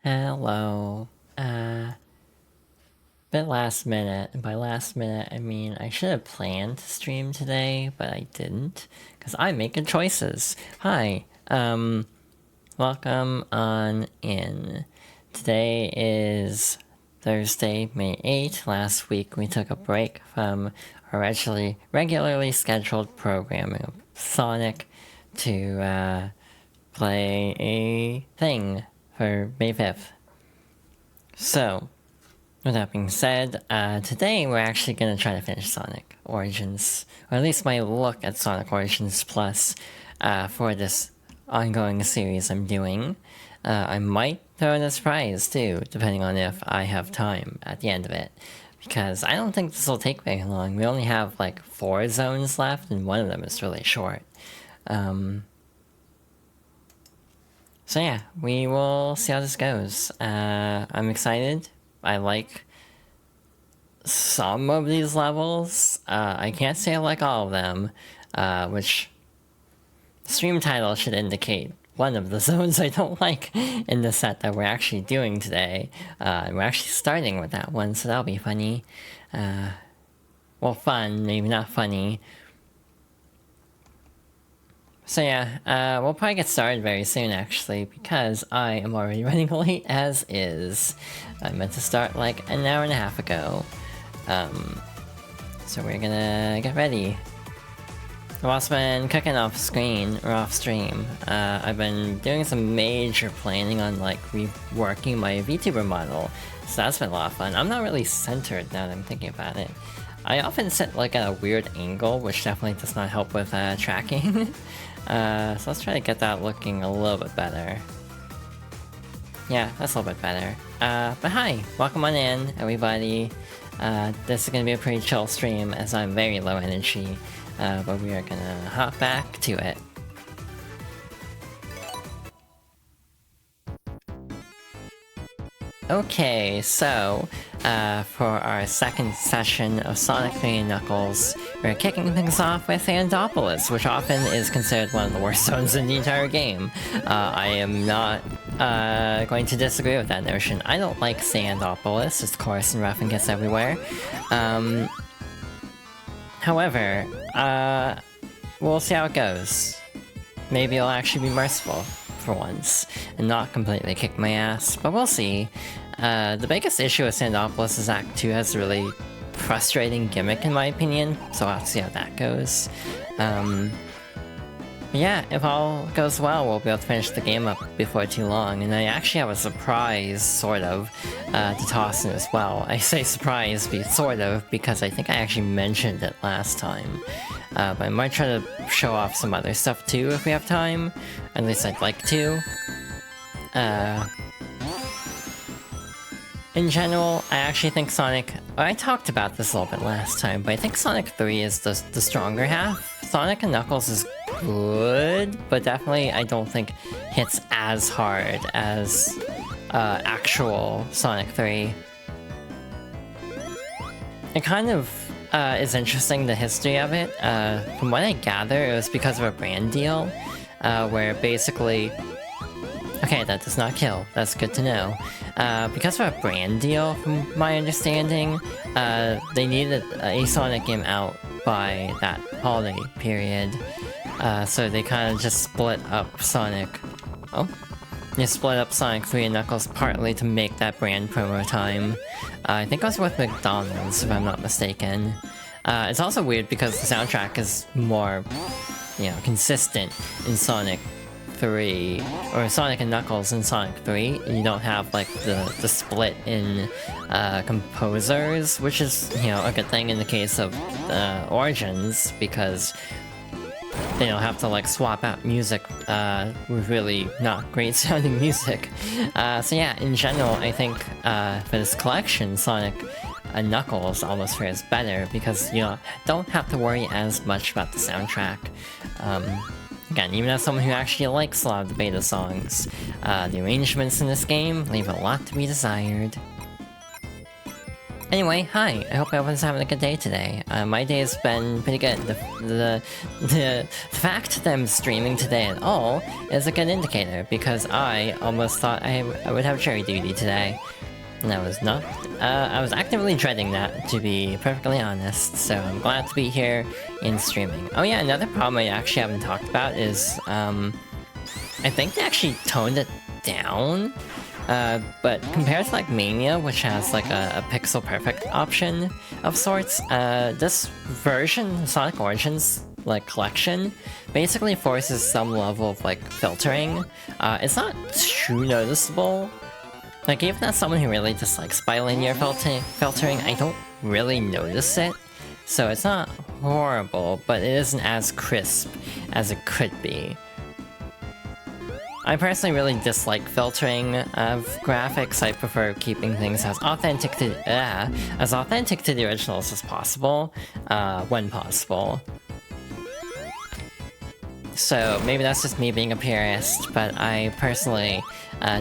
Hello. Bit last minute. And by last minute, I mean I should have planned to stream today, but I didn't. Because I'm making choices. Hi. Welcome on in. Today is Thursday, May 8th. Last week we took a break from our regularly scheduled programming of Sonic to play a thing for May 5th. So, with that being said, today we're actually going to try to finish Sonic Origins, or at least my look at Sonic Origins Plus for this ongoing series I'm doing. I might throw in a surprise too, depending on if I have time at the end of it, because I don't think this will take very long. We only have like 4 zones left, and one of them is really short. So yeah, we will see how this goes. I'm excited. I like some of these levels. I can't say I like all of them, which the stream title should indicate one of the zones I don't like in the set that we're actually doing today. We're actually starting with that one, so that'll be funny. Well, fun, maybe not funny. So yeah, we'll probably get started very soon actually, because I am already running late as is. I meant to start like an hour and a half ago. So we're gonna get ready. I've also been cooking off screen, or off stream. I've been doing some major planning on like reworking my VTuber model, so that's been a lot of fun. I'm not really centered now that I'm thinking about it. I often sit like at a weird angle, which definitely does not help with tracking. So let's try to get that looking a little bit better. Yeah, that's a little bit better. But hi, welcome on in, everybody. This is gonna be a pretty chill stream as I'm very low energy, but we are gonna hop back to it. Okay, so, for our second session of Sonic 3 and Knuckles, we're kicking things off with Sandopolis, which often is considered one of the worst zones in the entire game. I am not going to disagree with that notion. I don't like Sandopolis, it's coarse and rough and gets everywhere. However, we'll see how it goes. Maybe I'll actually be merciful for once, and not completely kick my ass, but we'll see. The biggest issue with Sandopolis is Act 2 has a really frustrating gimmick in my opinion, so I'll have to see how that goes. Yeah, if all goes well, we'll be able to finish the game up before too long, and I actually have a surprise, sort of, to toss in as well. I say surprise, sort of, because I think I actually mentioned it last time. But I might try to show off some other stuff too if we have time. At least I'd like to. In general, I actually think Sonic... I talked about this a little bit last time, but I think Sonic 3 is the stronger half. Sonic and Knuckles is good, but definitely I don't think hits as hard as actual Sonic 3. It kind of is interesting, the history of it. From what I gather, it was because of a brand deal, where basically... Okay, that does not kill. That's good to know. Because of a brand deal, from my understanding, they needed a Sonic game out by that holiday period. So they kind of just split up Sonic... Oh? They split up Sonic 3 and Knuckles partly to make that brand promo time. I think it was with McDonald's, if I'm not mistaken. It's also weird because the soundtrack is more, you know, consistent in Sonic 3, or Sonic and Knuckles in Sonic 3. You don't have like the split in composers, which is, you know, a good thing in the case of Origins, because they don't have to like swap out music with really not great sounding music. So yeah, in general, I think for this collection, Sonic and Knuckles almost fares better because you don't have to worry as much about the soundtrack. Again, even as someone who actually likes a lot of the beta songs, the arrangements in this game leave a lot to be desired. Anyway, hi. I hope everyone's having a good day today. My day has been pretty good. The fact that I'm streaming today at all is a good indicator, because I almost thought I would have jury duty today. And I was not. I was actively dreading that, to be perfectly honest, so I'm glad to be here in streaming. Oh yeah, another problem I actually haven't talked about is, I think they actually toned it down. But compared to like Mania, which has like a pixel perfect option of sorts, this version, Sonic Origins like collection, basically forces some level of like filtering. It's not too noticeable. Like even as someone who really dislikes bilinear filtering, I don't really notice it. So it's not horrible, but it isn't as crisp as it could be. I personally really dislike filtering of graphics. I prefer keeping things as authentic to the originals as possible, when possible. So maybe that's just me being a purist, but I personally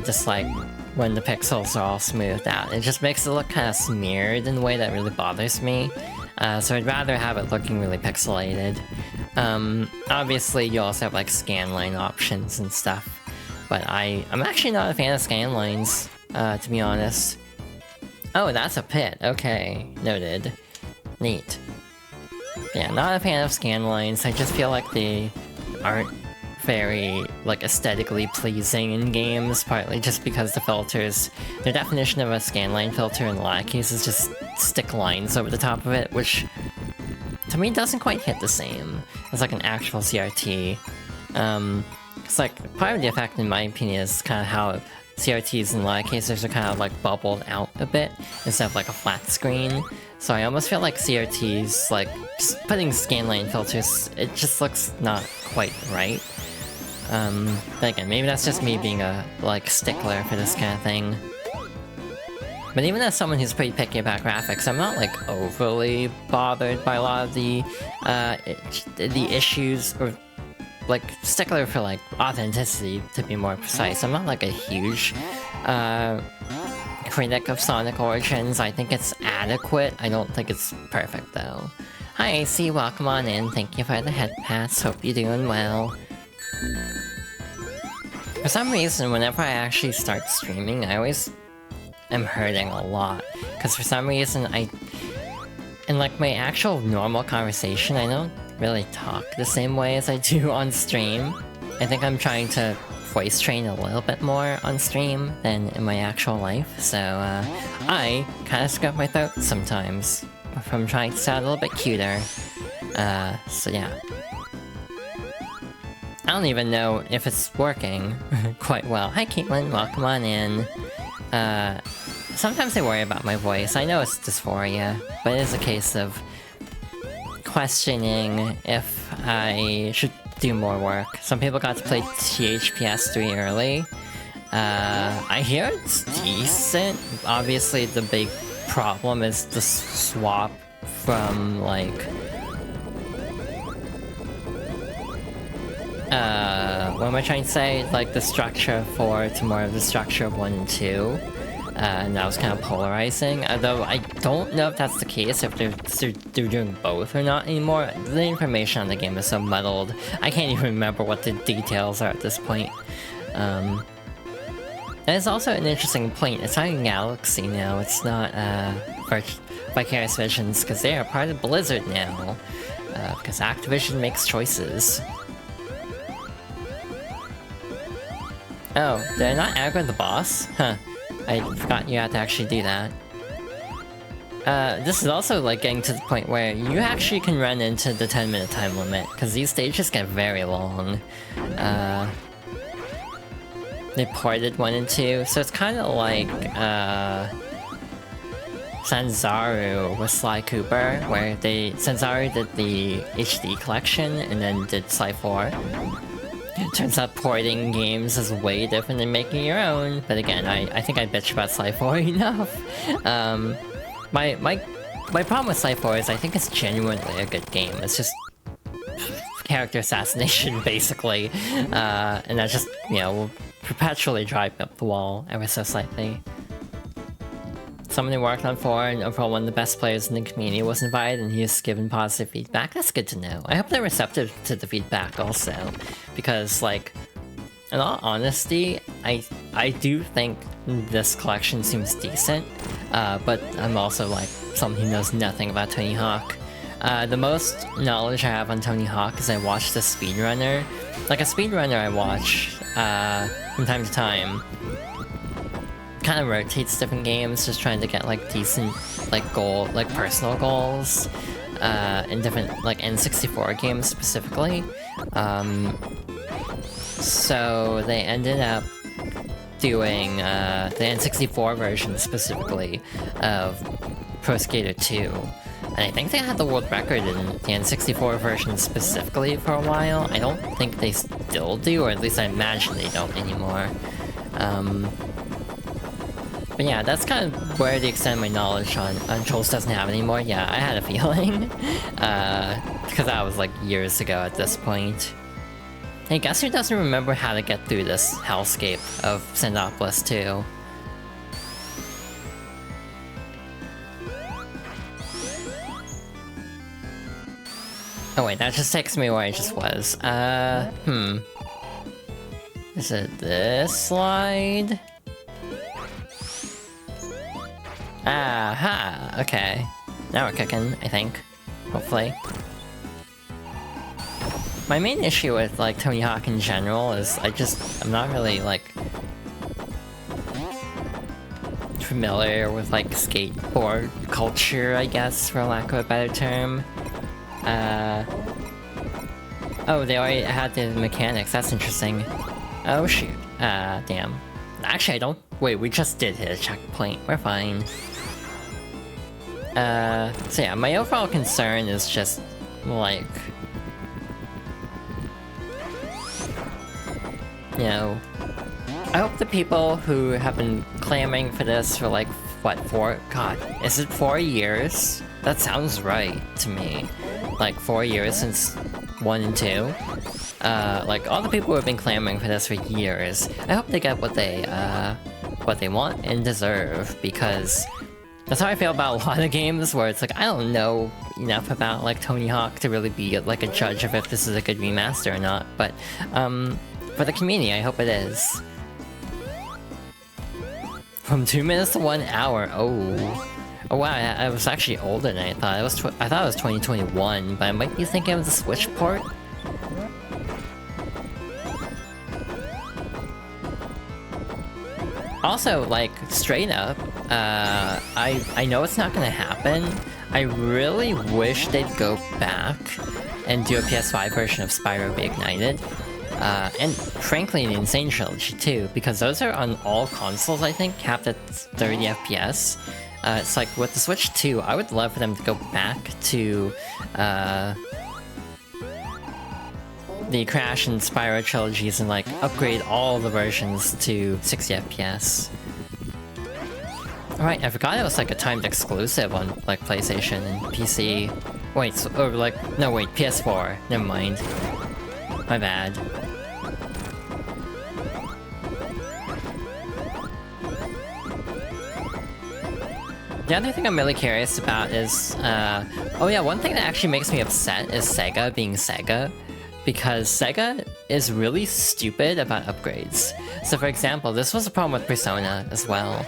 dislike when the pixels are all smoothed out. It just makes it look kind of smeared in a way that really bothers me. So I'd rather have it looking really pixelated. Obviously you also have like scanline options and stuff. But I'm actually not a fan of scanlines, to be honest. Oh, that's a pit. Okay, noted. Neat. Yeah, not a fan of scanlines. I just feel like they aren't very, like, aesthetically pleasing in games, partly just because the filters... Their definition of a scanline filter in a lot of cases just stick lines over the top of it, which, to me, doesn't quite hit the same as, like, an actual CRT. It's like, part of the effect, in my opinion, is kind of how CRTs in a lot of cases are kind of like bubbled out a bit, instead of like a flat screen. So I almost feel like CRTs, like, just putting scanline filters, it just looks not quite right. But again, maybe that's just me being a, like, stickler for this kind of thing. But even as someone who's pretty picky about graphics, I'm not, like, overly bothered by a lot of the issues, or like, stickler for, like, authenticity, to be more precise. I'm not, like, a huge, critic of Sonic Origins. I think it's adequate. I don't think it's perfect, though. Hi, AC, welcome on in. Thank you for the head pass. Hope you're doing well. For some reason, whenever I actually start streaming, I always am hurting a lot. Because for some reason, in, like, my actual normal conversation, I don't really talk the same way as I do on stream. I think I'm trying to voice train a little bit more on stream than in my actual life, so I kind of scrub my throat sometimes from trying to sound a little bit cuter. So yeah. I don't even know if it's working quite well. Hi Caitlin, welcome on in. Sometimes I worry about my voice. I know it's dysphoria, but it is a case of questioning if I should do more work. Some people got to play THPS 3 early. I hear it's decent. Obviously, the big problem is the swap from, like... what am I trying to say? Like, the structure 4 to more of the structure of 1 and 2. And that was kind of polarizing, although I don't know if that's the case, if they're doing both or not anymore. The information on the game is so muddled, I can't even remember what the details are at this point. And it's also an interesting point, it's not Galaxy now, it's not Vicarious Visions, because they are part of Blizzard now, because Activision makes choices. Oh, did I not aggro the boss? Huh. I forgot you had to actually do that. This is also like getting to the point where you actually can run into the 10-minute time limit, because these stages get very long. They ported 1 and 2, so it's kind of like Sanzaru with Sly Cooper, where Sanzaru did the HD collection and then did Sly 4. It turns out porting games is way different than making your own, but again, I think I bitch about Sly 4 enough. My problem with Sly 4 is I think it's genuinely a good game. It's just character assassination, basically, and that just, you know, will perpetually drive up the wall ever so slightly. someone who worked on 4 and overall one of the best players in the community was invited and he was given positive feedback. That's good to know. I hope they're receptive to the feedback also, because like, in all honesty, I do think this collection seems decent, but I'm also like someone who knows nothing about Tony Hawk. The most knowledge I have on Tony Hawk is I watched a speedrunner. Like a speedrunner I watch from time to time kind of rotates different games, just trying to get like decent like personal goals in different like N64 games specifically. So they ended up doing the N64 version specifically of Pro Skater 2. And I think they had the world record in the N64 version specifically for a while. I don't think they still do, or at least I imagine they don't anymore. But yeah, that's kind of where the extent of my knowledge on Trolls doesn't have anymore. Yeah, I had a feeling. Because that was like years ago at this point. Hey, guess who doesn't remember how to get through this hellscape of Sendopolis 2? Oh wait, that just takes me where I just was. Is it this slide? Aha, okay. Now we're cooking, I think. Hopefully. My main issue with, like, Tony Hawk in general is I'm not really, like, familiar with, like, skateboard culture, I guess, for lack of a better term. Oh, they already had the mechanics, that's interesting. Oh shoot, damn. Actually, I don't- wait, we just did hit a checkpoint, we're fine. So yeah, my overall concern is just, like... you know... I hope the people who have been clamoring for this for like, what, 4... God, is it 4 years? That sounds right to me. Like, 4 years since 1 and 2. Like, all the people who have been clamoring for this for years, I hope they get what they want and deserve, because that's how I feel about a lot of games where it's like, I don't know enough about, like, Tony Hawk to really be, like, a judge of if this is a good remaster or not, but, for the community, I hope it is. From 2 minutes to 1 hour, oh. Oh wow, I was actually older than I thought. I thought it was 2021, but I might be thinking of the Switch port. Also, like, straight up, I know it's not gonna happen. I really wish they'd go back and do a PS5 version of Spyro Reignited. And frankly, the Insane Trilogy too, because those are on all consoles, I think, capped at 30 FPS. It's like, with the Switch 2, I would love for them to go back to, the Crash and Spyro trilogies and, like, upgrade all the versions to 60 FPS. Alright, I forgot it was, like, a timed exclusive on, like, PlayStation and PC. Wait, so, or, like, no, wait, PS4. Never mind. My bad. The other thing I'm really curious about is, oh yeah, one thing that actually makes me upset is Sega being Sega, because Sega is really stupid about upgrades. So for example, this was a problem with Persona as well,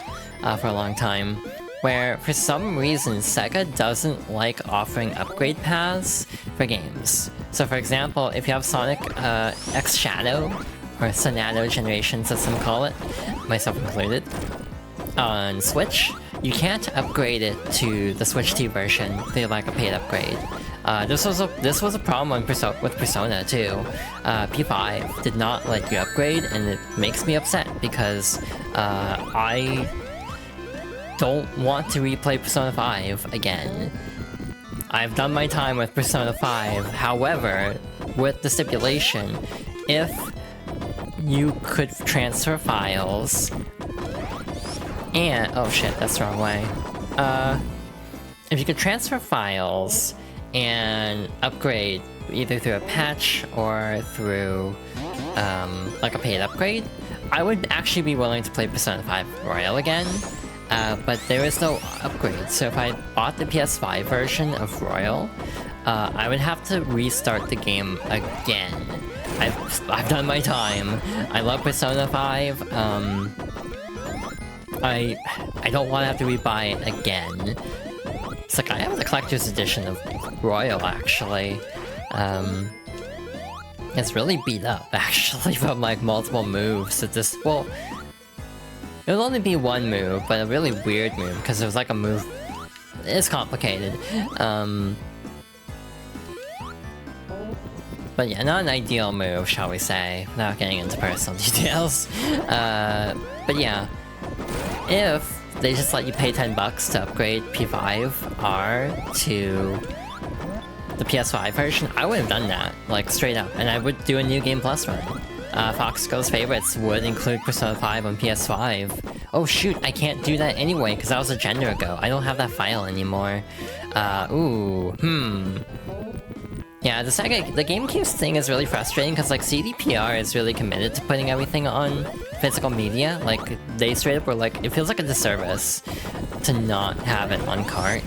for a long time, where for some reason Sega doesn't like offering upgrade paths for games. So for example, if you have Sonic X Shadow, or Sonato Generations as some call it, myself included, on Switch, you can't upgrade it to the Switch 2 version through like a paid upgrade. This was a problem with Persona too. P5 did not let you upgrade, and it makes me upset because I don't want to replay Persona 5 again. I've done my time with Persona 5, however, with the stipulation, if you could transfer files and... oh shit, that's the wrong way. If you could transfer files and upgrade either through a patch or through, like a paid upgrade, I would actually be willing to play Persona 5 Royal again. but there is no upgrade. So if I bought the PS5 version of Royal, I would have to restart the game again. I've done my time. I love Persona 5. I don't want to have to rebuy it again. It's like I have the collector's edition of Royal actually. It's really beat up actually from like multiple moves at this. Well, it would only be one move, but a really weird move because it was like a move. It's complicated. But yeah, not an ideal move, shall we say, without getting into personal details. But yeah, if they just let you pay $10 to upgrade P5R to the PS5 version, I would have done that, like straight up, and I would do a New Game Plus run. Foxgo's favorites would include Persona 5 on PS5. Oh shoot, I can't do that anyway, because that was a gender ago. I don't have that file anymore. Yeah, the GameCube thing is really frustrating because like CDPR is really committed to putting everything on physical media. Like they straight up were like, it feels like a disservice to not have it on cart.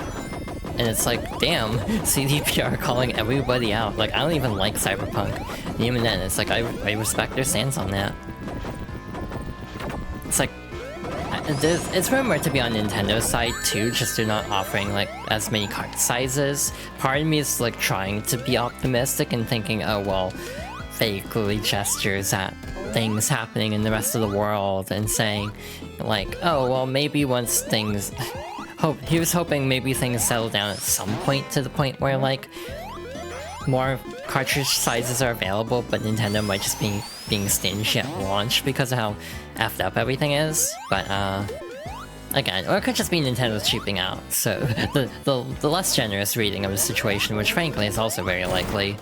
And it's like, damn, CDPR calling everybody out. Like I don't even like Cyberpunk. And even then, it's like I respect their stance on that. It's like, it's rumored to be on Nintendo's side too, just they're not offering like as many cart sizes. Part of me is like trying to be optimistic and thinking, oh well, vaguely gestures at things happening in the rest of the world and saying like, oh well, maybe once things he was hoping maybe things settle down at some point to the point where like more cartridge sizes are available, but Nintendo might just be being stingy at launch because of how effed up everything is. But again, or it could just be Nintendo's cheaping out. So the less generous reading of the situation, which frankly is also very likely.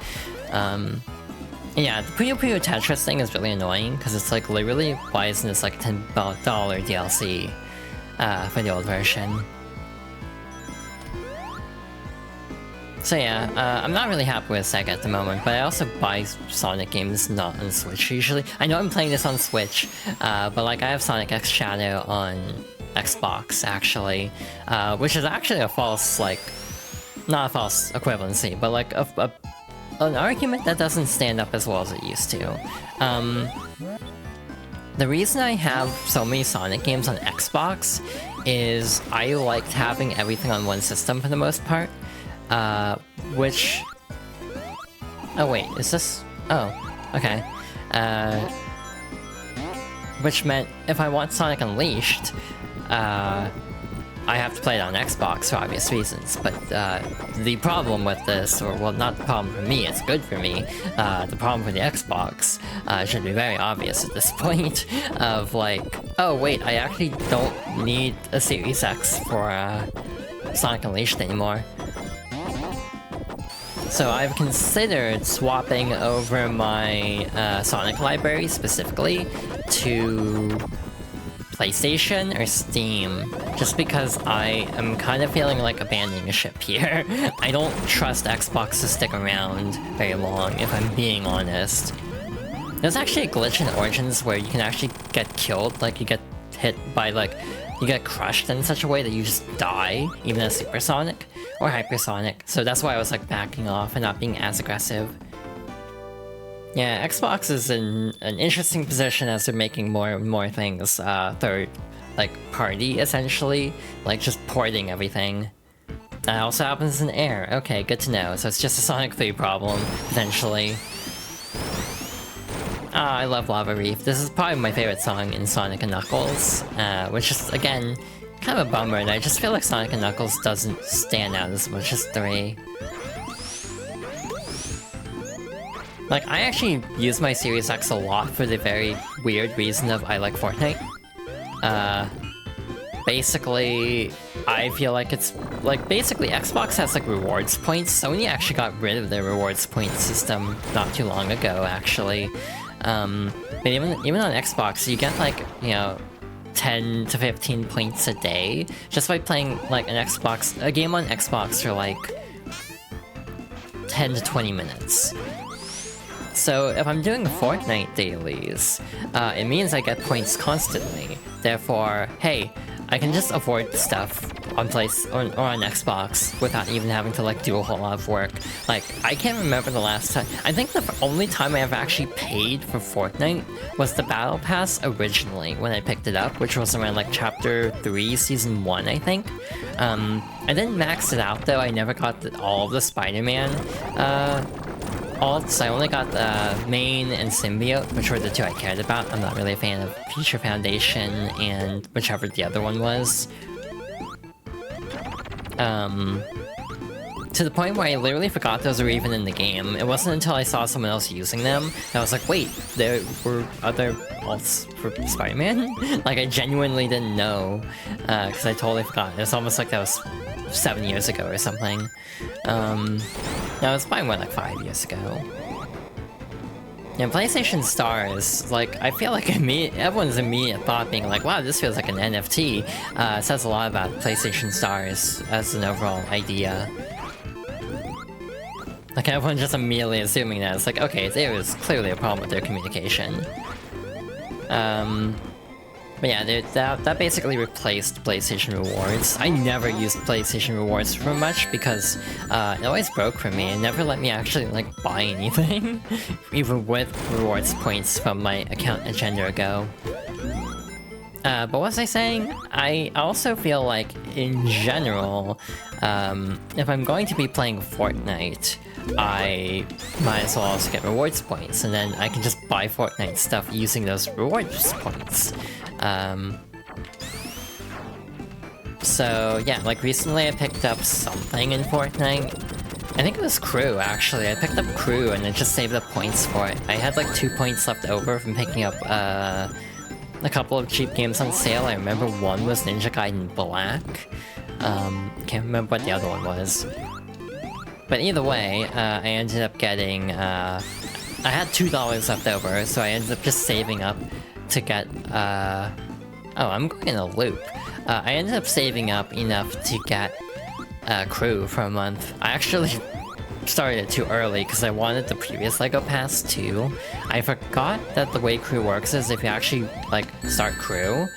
Yeah, the Puyo Puyo Tetris thing is really annoying because it's like literally, why isn't this like a $10 DLC for the old version? So yeah, I'm not really happy with Sega at the moment, but I also buy Sonic games not on Switch usually. I know I'm playing this on Switch, but like I have Sonic X Shadow on Xbox actually, which is actually a false, like, not a false equivalency, but like an argument that doesn't stand up as well as it used to. The reason I have so many Sonic games on Xbox is I liked having everything on one system for the most part. Which... Oh wait, is this... Oh, okay. Which meant if I want Sonic Unleashed, I have to play it on Xbox for obvious reasons, but the problem with this, or well, not the problem for me, it's good for me, the problem for the Xbox should be very obvious at this point, of like, oh wait, I actually don't need a Series X for Sonic Unleashed anymore. So I've considered swapping over my Sonic library specifically to PlayStation or Steam, just because I am kind of feeling like abandoning a ship here. I don't trust Xbox to stick around very long, if I'm being honest. There's actually a glitch in Origins where you can actually get killed, like you get hit by like, you get crushed in such a way that you just die, even as Supersonic or Hypersonic. So that's why I was like backing off and not being as aggressive. Yeah, Xbox is in an interesting position as they're making more and more things third, like, party, essentially. Like, just porting everything. That also happens in Air. Okay, good to know. So it's just a Sonic 3 problem, potentially. I love Lava Reef. This is probably my favorite song in Sonic & Knuckles, which is, again, kind of a bummer, and I just feel like Sonic & Knuckles doesn't stand out as much as 3. Like, I actually use my Series X a lot for the very weird reason of I like Fortnite. Basically, I feel like it's, like, basically Xbox has, like, rewards points. Sony actually got rid of their rewards point system not too long ago, actually. But even on Xbox, you get, like, you know, 10 to 15 points a day just by playing, like, a game on Xbox for, like, 10 to 20 minutes. So if I'm doing Fortnite dailies, it means I get points constantly. Therefore, hey, I can just afford stuff on or on Xbox without even having to like do a whole lot of work. Like, I can't remember the last time. I think the only time I ever actually paid for Fortnite was the Battle Pass originally when I picked it up, which was around like Chapter 3, Season 1, I think. I didn't max it out though. I never got all of the Spider-Man alts. I only got the main and symbiote, which were the two I cared about. I'm not really a fan of Future Foundation and whichever the other one was. To the point where I literally forgot those were even in the game. It wasn't until I saw someone else using them that I was like, wait, there were other alts for Spider-Man? Like, I genuinely didn't know, because I totally forgot. It's almost like that was 7 years ago or something. No, it was probably more like 5 years ago. Yeah, PlayStation Stars, like, I feel like everyone's immediate thought being like, wow, this feels like an NFT, says a lot about PlayStation Stars as an overall idea. Like, everyone's just immediately assuming that it's like, okay, there is clearly a problem with their communication. But yeah, that basically replaced PlayStation Rewards. I never used PlayStation Rewards for much because it always broke for me. It never let me actually like buy anything, even with rewards points from my account a gender ago. But what was I saying? I also feel like, in general, if I'm going to be playing Fortnite, I might as well also get rewards points, and then I can just buy Fortnite stuff using those rewards points. So yeah, like recently I picked up something in Fortnite. I think it was Crew, actually. I picked up Crew and it just saved up points for it. I had like 2 points left over from picking up a couple of cheap games on sale. I remember one was Ninja Gaiden Black. Can't remember what the other one was. But either way, I ended up getting, I had $2 left over, so I ended up just saving up to get, oh, I'm going in a loop. I ended up saving up enough to get Crew for a month. I actually started it too early because I wanted the previous LEGO Pass too. I forgot that the way Crew works is if you actually, like, start Crew,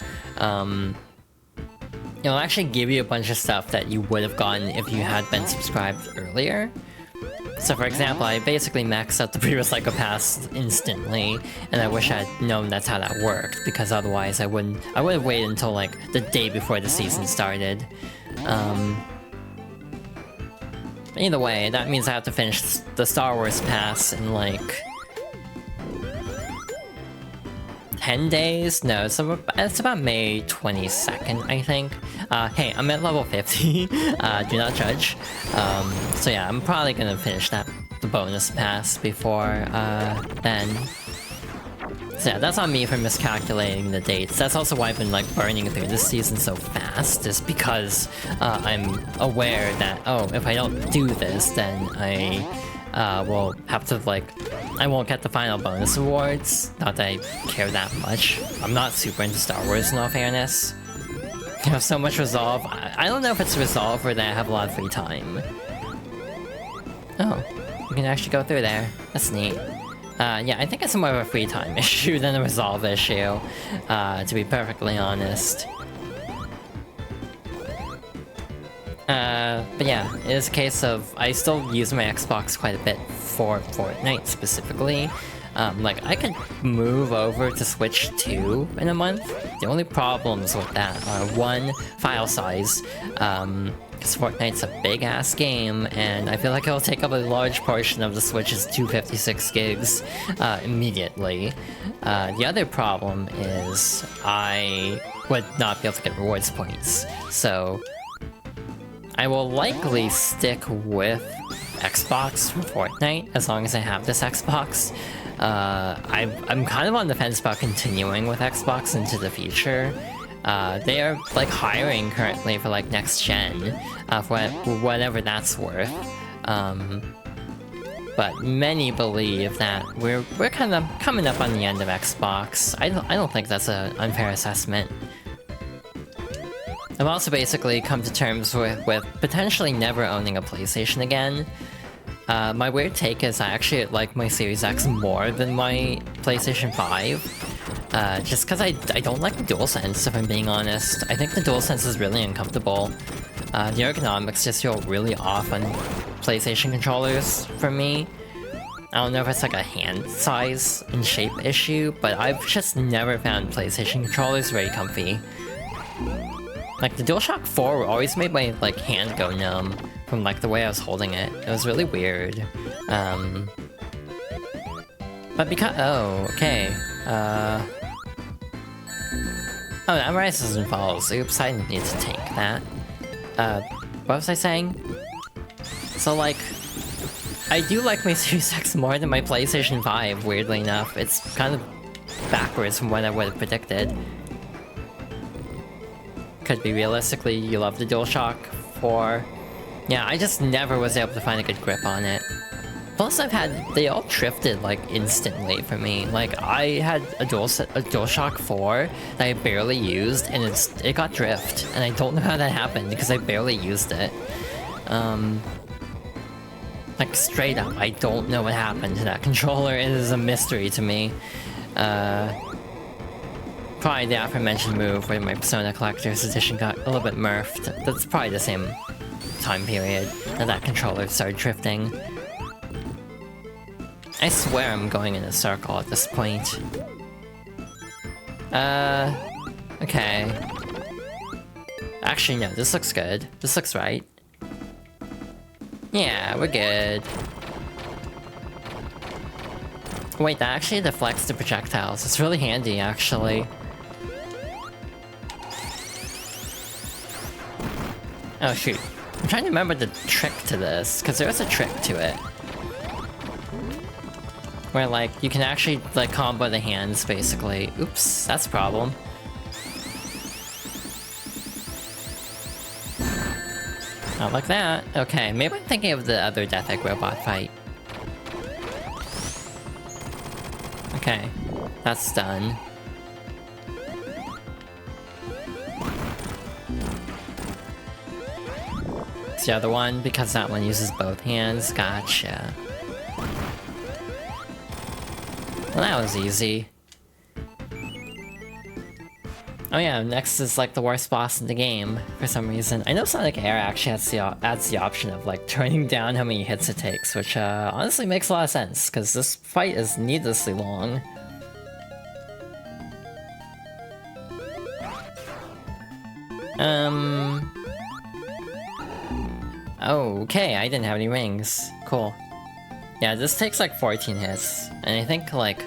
it'll actually give you a bunch of stuff that you would have gotten if you had been subscribed earlier. So for example, I basically maxed out the previous LEGO Pass instantly, and I wish I had known that's how that worked, because otherwise I would have waited until like the day before the season started. Either way, that means I have to finish the Star Wars Pass in like 10 days? No, it's about May 22nd, I think. Hey, I'm at level 50, do not judge. So yeah, I'm probably gonna finish the bonus pass before then. So yeah, that's on me for miscalculating the dates. That's also why I've been like burning through this season so fast, is because I'm aware that, oh, if I don't do this, then I will have to like, I won't get the final bonus awards. Not that I care that much. I'm not super into Star Wars in all fairness. I have so much resolve. I don't know if it's resolve or that I have a lot of free time. Oh, you can actually go through there. That's neat. Yeah, I think it's more of a free time issue than a resolve issue, to be perfectly honest. But yeah, it is a case of, I still use my Xbox quite a bit for Fortnite specifically. Like, I could move over to Switch 2 in a month. The only problems with that are, one, file size. Because Fortnite's a big-ass game, and I feel like it'll take up a large portion of the Switch's 256 gigs immediately. The other problem is I would not be able to get rewards points. So I will likely stick with Xbox for Fortnite as long as I have this Xbox. I'm kind of on the fence about continuing with Xbox into the future. They are like hiring currently for like next gen, for whatever that's worth. But many believe that we're kind of coming up on the end of Xbox. I don't think that's an unfair assessment. I've also basically come to terms with potentially never owning a PlayStation again. My weird take is I actually like my Series X more than my PlayStation 5. Just because I don't like the DualSense, if I'm being honest. I think the DualSense is really uncomfortable. The ergonomics just feel really off on PlayStation controllers for me. I don't know if it's like a hand size and shape issue, but I've just never found PlayStation controllers very comfy. Like, the DualShock 4 always made my, like, hand go numb from, like, the way I was holding it. It was really weird. But because- oh, okay. Oh, that rises and falls. Oops, I didn't need to take that. What was I saying? So, like, I do like my Series X more than my PlayStation 5, weirdly enough. It's kind of backwards from what I would have predicted. Could be realistically, you love the DualShock 4. Yeah, I just never was able to find a good grip on it. Plus, they all drifted, like, instantly for me. Like, I had a DualShock 4 that I barely used, and it got drift. And I don't know how that happened, because I barely used it. Like, straight up, I don't know what happened to that controller. It is a mystery to me. Probably the aforementioned move where my Persona Collector's Edition got a little bit murphed. That's probably the same time period that controller started drifting. I swear I'm going in a circle at this point. Okay. Actually, no, this looks good. This looks right. Yeah, we're good. Wait, that actually deflects the projectiles. It's really handy, actually. Oh, shoot. I'm trying to remember the trick to this, because there is a trick to it. Where, like, you can actually, like, combo the hands, basically. Oops, that's a problem. Not like that. Okay, maybe I'm thinking of the other Death Egg robot fight. Okay, that's done. It's the other one, because that one uses both hands. Gotcha. Well, that was easy. Oh yeah, next is like the worst boss in the game, for some reason. I know Sonic Air actually adds the option of like turning down how many hits it takes, which honestly makes a lot of sense, because this fight is needlessly long. Okay, I didn't have any rings. Cool. Yeah, this takes like 14 hits, and I think like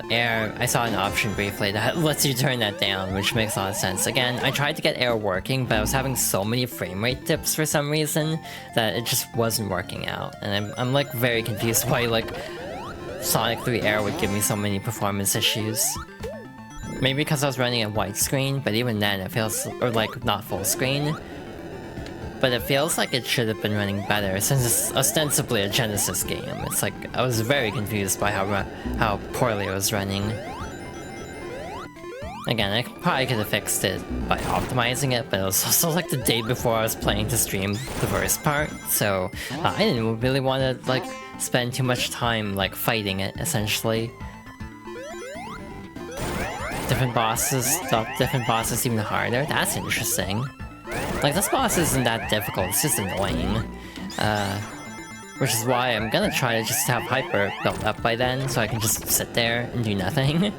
air, I saw an option briefly that lets you turn that down, which makes a lot of sense. Again, I tried to get air working, but I was having so many frame rate dips for some reason that it just wasn't working out. And I'm like very confused why like Sonic 3 Air would give me so many performance issues. Maybe because I was running a widescreen, but even then it feels, or like not full screen. But it feels like it should have been running better, since it's ostensibly a Genesis game. It's like, I was very confused by how poorly it was running. Again, I probably could have fixed it by optimizing it, but it was also like the day before I was planning to stream the first part, so I didn't really want to like spend too much time like fighting it, essentially. Different bosses even harder? That's interesting. Like, this boss isn't that difficult, it's just annoying. Which is why I'm gonna try to just have Hyper built up by then, so I can just sit there and do nothing.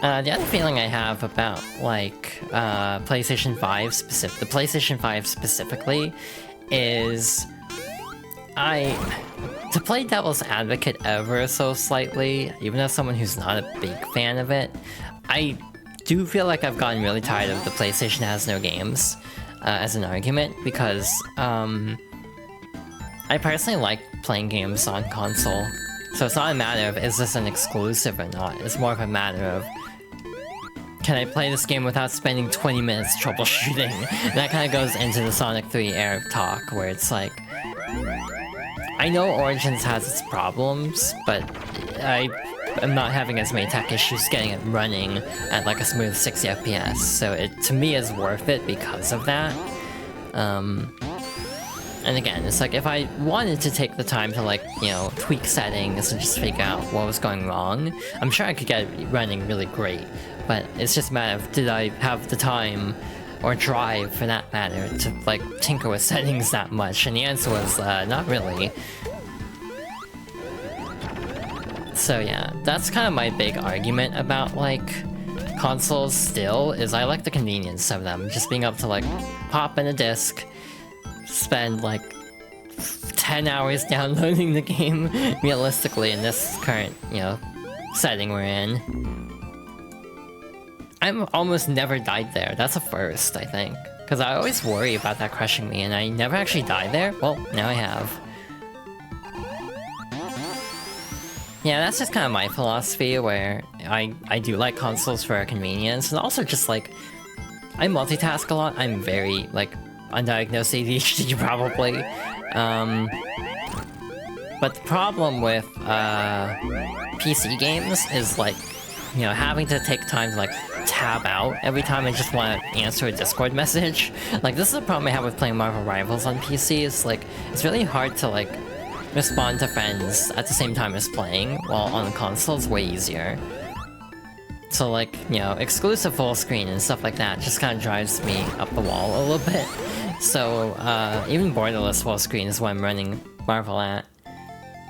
The other feeling I have about, like, PlayStation 5 the PlayStation 5 specifically, is to play devil's advocate ever so slightly, even as someone who's not a big fan of it, I do feel like I've gotten really tired of the PlayStation has no games as an argument, because I personally like playing games on console. So it's not a matter of is this an exclusive or not, it's more of a matter of can I play this game without spending 20 minutes troubleshooting? And that kind of goes into the Sonic 3 Air talk, where it's like, I know Origins has its problems, but I'm not having as many tech issues getting it running at like a smooth 60 FPS, so it to me is worth it because of that. And again, it's like if I wanted to take the time to like, you know, tweak settings and just figure out what was going wrong, I'm sure I could get it running really great. But it's just a matter of, did I have the time or drive, for that matter, to like tinker with settings that much? And the answer was not really. So yeah, that's kind of my big argument about like consoles still, is I like the convenience of them. Just being able to like pop in a disc, spend like 10 hours downloading the game, realistically, in this current, you know, setting we're in. I've almost never died there. That's a first, I think. Because I always worry about that crushing me, and I never actually died there. Well, now I have. Yeah, that's just kind of my philosophy, where I do like consoles for convenience, and also just like, I multitask a lot. I'm very, like, undiagnosed ADHD, probably. But the problem with PC games is like, you know, having to take time to like tab out every time I just want to answer a Discord message. Like, this is the problem I have with playing Marvel Rivals on PC. It's like, it's really hard to like respond to friends at the same time as playing, while on the console it's way easier. So like, you know, exclusive full screen and stuff like that just kind of drives me up the wall a little bit. So even borderless full screen is what I'm running Marvel at.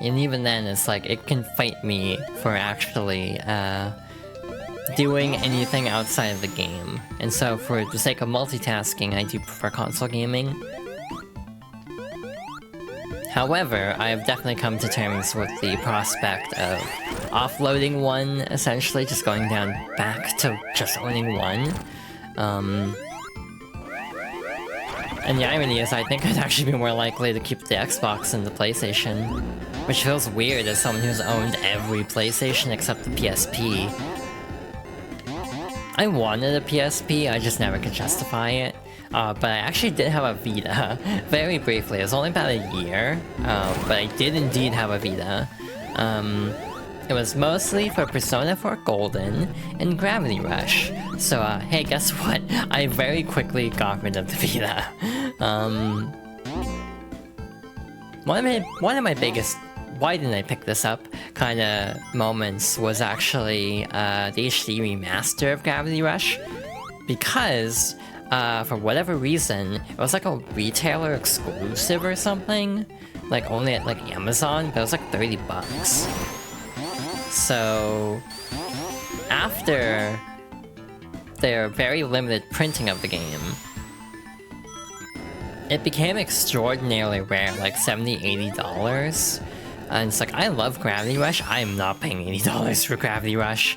And even then, it's like, it can fight me for actually doing anything outside of the game. And so for the sake of multitasking, I do prefer console gaming. However, I have definitely come to terms with the prospect of offloading one, essentially, just going down back to just owning one. And the irony is, I think I'd actually be more likely to keep the Xbox than the PlayStation, which feels weird as someone who's owned every PlayStation except the PSP. I wanted a PSP, I just never could justify it. But I actually did have a Vita, very briefly. It was only about a year, but I did indeed have a Vita. It was mostly for Persona 4 Golden and Gravity Rush. So, hey, guess what? I very quickly got rid of the Vita. One of my biggest why didn't I pick this up kind of moments was actually the HD remaster of Gravity Rush, because for whatever reason it was like a retailer exclusive or something, like only at like Amazon, but it was like $30. So after their very limited printing of the game, it became extraordinarily rare, like $70–$80. And it's like, I love Gravity Rush, I'm not paying $80 for Gravity Rush.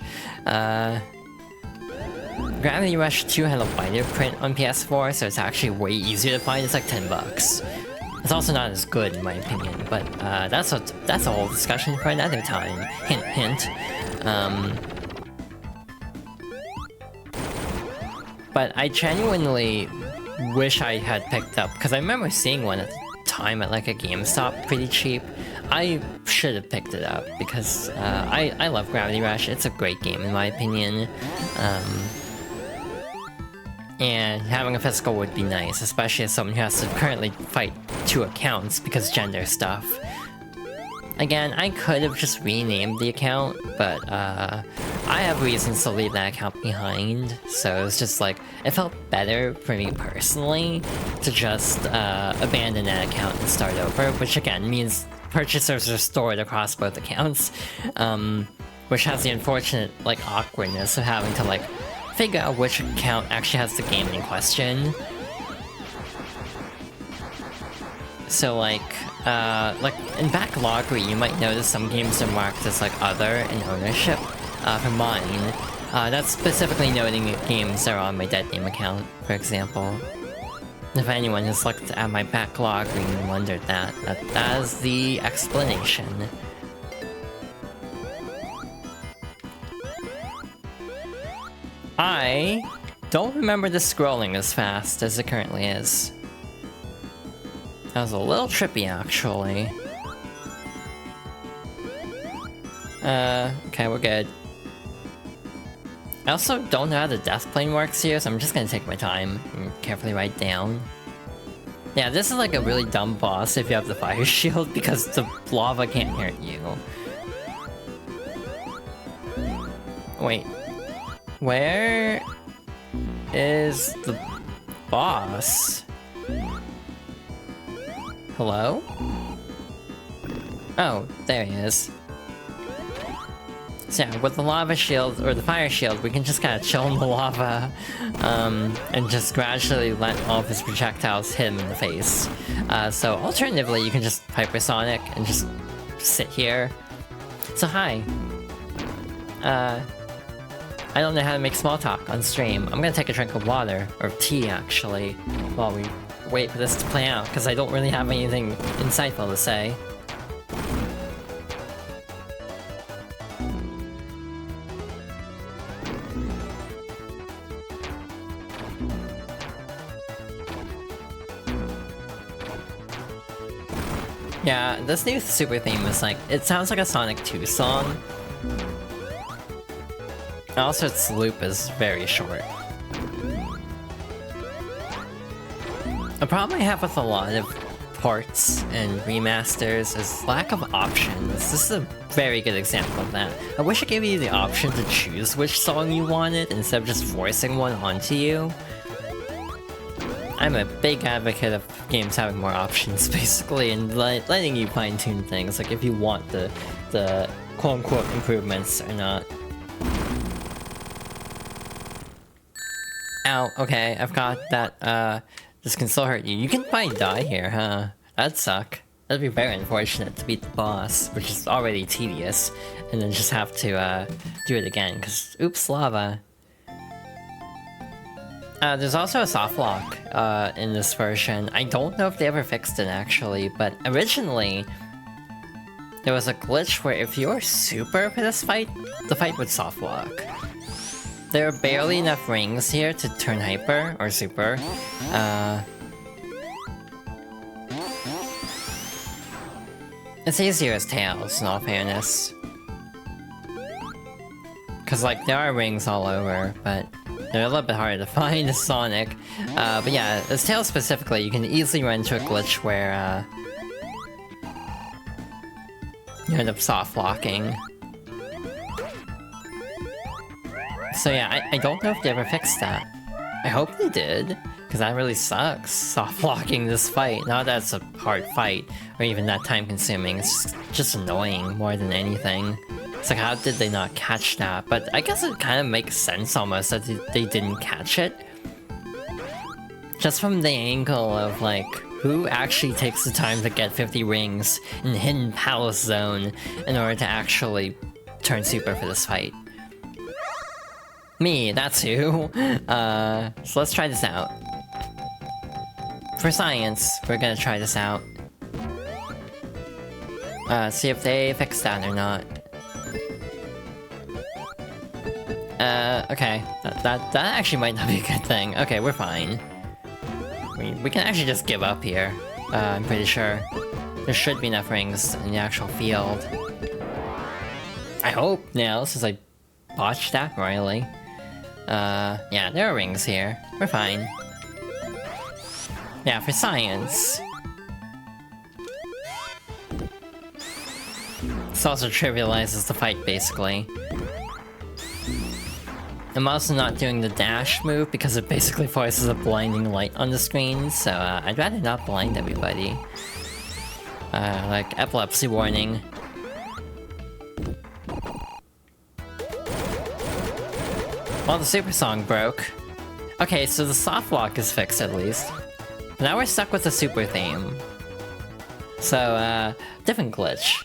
Gravity Rush 2 had a wider print on PS4, so it's actually way easier to find. It's like $10. It's also not as good in my opinion, but that's a whole discussion for another time. Hint, hint. But I genuinely wish I had picked up, because I remember seeing one at the time at like a GameStop pretty cheap. I should have picked it up, because I love Gravity Rush. It's a great game in my opinion. And having a physical would be nice, especially as someone who has to currently fight 2 accounts because gender stuff. Again, I could have just renamed the account, but I have reasons to leave that account behind, so it was just like, it felt better for me personally to just abandon that account and start over, which again means purchasers are stored across both accounts, which has the unfortunate like awkwardness of having to like figure out which account actually has the game in question. So like in Backloggery, you might notice some games are marked as like other in ownership. For mine, that's specifically noting games that are on my dead name account, for example. If anyone has looked at my Backloggery and wondered that is the explanation. I don't remember the scrolling as fast as it currently is. That was a little trippy, actually. Okay, we're good. I also don't know how the death plane works here, so I'm just gonna take my time and carefully write down. Yeah, this is like a really dumb boss if you have the fire shield because the lava can't hurt you. Wait. Where is the boss? Hello? Oh, there he is. So yeah, with the lava shield, or the fire shield, we can just kind of chill in the lava, and just gradually let all of his projectiles hit him in the face. So alternatively, you can just Hypersonic and just sit here. So hi. I don't know how to make small talk on stream. I'm gonna take a drink of water, or tea actually, while we wait for this to play out, because I don't really have anything insightful to say. Yeah, this new super theme is like, it sounds like a Sonic 2 song. Also, its loop is very short. A problem I have with a lot of ports and remasters is lack of options. This is a very good example of that. I wish it gave you the option to choose which song you wanted instead of just forcing one onto you. I'm a big advocate of games having more options, basically, and letting you fine-tune things, like if you want the quote-unquote improvements or not. Ow, okay, I've got that, this can still hurt you. You can probably die here, huh? That'd suck. That'd be very unfortunate to beat the boss, which is already tedious, and then just have to, do it again, because, oops, lava. There's also a soft lock, in this version. I don't know if they ever fixed it, actually, but originally, there was a glitch where if you were super for this fight, the fight would soft lock. There are barely enough rings here to turn hyper, or super. It's easier as Tails, in all fairness. Cause like, there are rings all over, but they're a little bit harder to find as Sonic. But yeah, as Tails specifically, you can easily run into a glitch where, you end up soft locking. So yeah, I don't know if they ever fixed that. I hope they did, because that really sucks, soft locking this fight. Not that it's a hard fight, or even that time consuming, it's just annoying more than anything. It's like, how did they not catch that? But I guess it kind of makes sense almost that they didn't catch it. Just from the angle of like, who actually takes the time to get 50 rings in Hidden Palace Zone in order to actually turn super for this fight? Me, that's who. So let's try this out. For science, we're gonna try this out. See if they fix that or not. Okay. That actually might not be a good thing. Okay, we're fine. We can actually just give up here. I'm pretty sure. There should be enough rings in the actual field. I hope now, since I botched that royally. Yeah, there are rings here. We're fine. Yeah, for science. This also trivializes the fight, basically. I'm also not doing the dash move because it basically forces a blinding light on the screen, so I'd rather not blind everybody. Like epilepsy warning. Well, the super song broke. Okay, so the soft lock is fixed at least. Now we're stuck with the super theme. So, different glitch.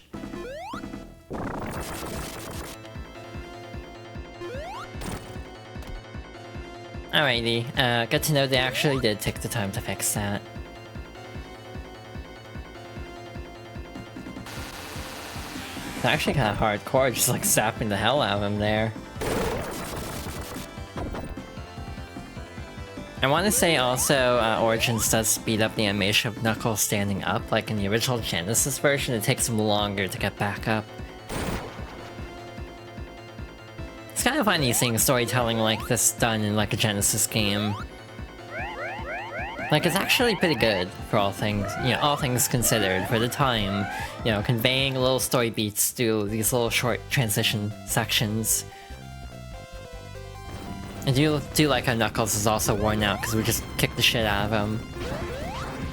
Alrighty, good to know they actually did take the time to fix that. It's actually kind of hardcore, just like zapping the hell out of him there. I want to say also, Origins does speed up the animation of Knuckles standing up, like in the original Genesis version, it takes him longer to get back up. It's kind of funny seeing storytelling like this done in like a Genesis game. Like, it's actually pretty good for all things, you know, all things considered for the time. You know, conveying little story beats through these little short transition sections. I do like how Knuckles is also worn out because we just kicked the shit out of him.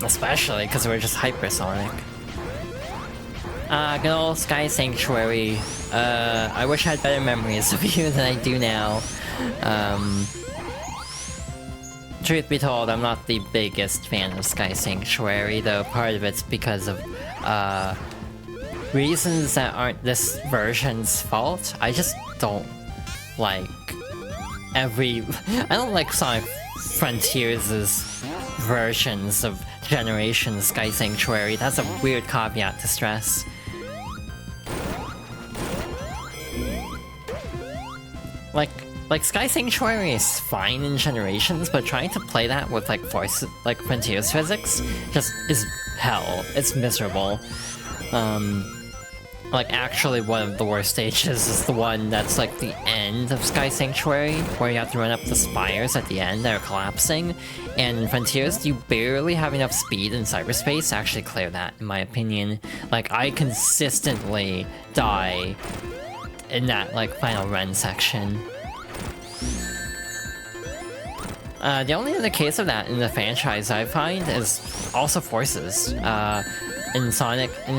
Especially because we're just hypersonic. Good old Sky Sanctuary. I wish I had better memories of you than I do now. Truth be told, I'm not the biggest fan of Sky Sanctuary, though part of it's because of, reasons that aren't this version's fault. I just don't like I don't like Sonic Frontiers' versions of Generation Sky Sanctuary. That's a weird caveat to stress. Like Sky Sanctuary is fine in Generations, but trying to play that with like Frontiers physics just is hell. It's miserable. Like actually one of the worst stages is the one that's like the end of Sky Sanctuary, where you have to run up the spires at the end that are collapsing. And in Frontiers, you barely have enough speed in cyberspace to actually clear that, in my opinion. Like, I consistently die in that like final run section. The only other case of that in the franchise I find is also Forces. In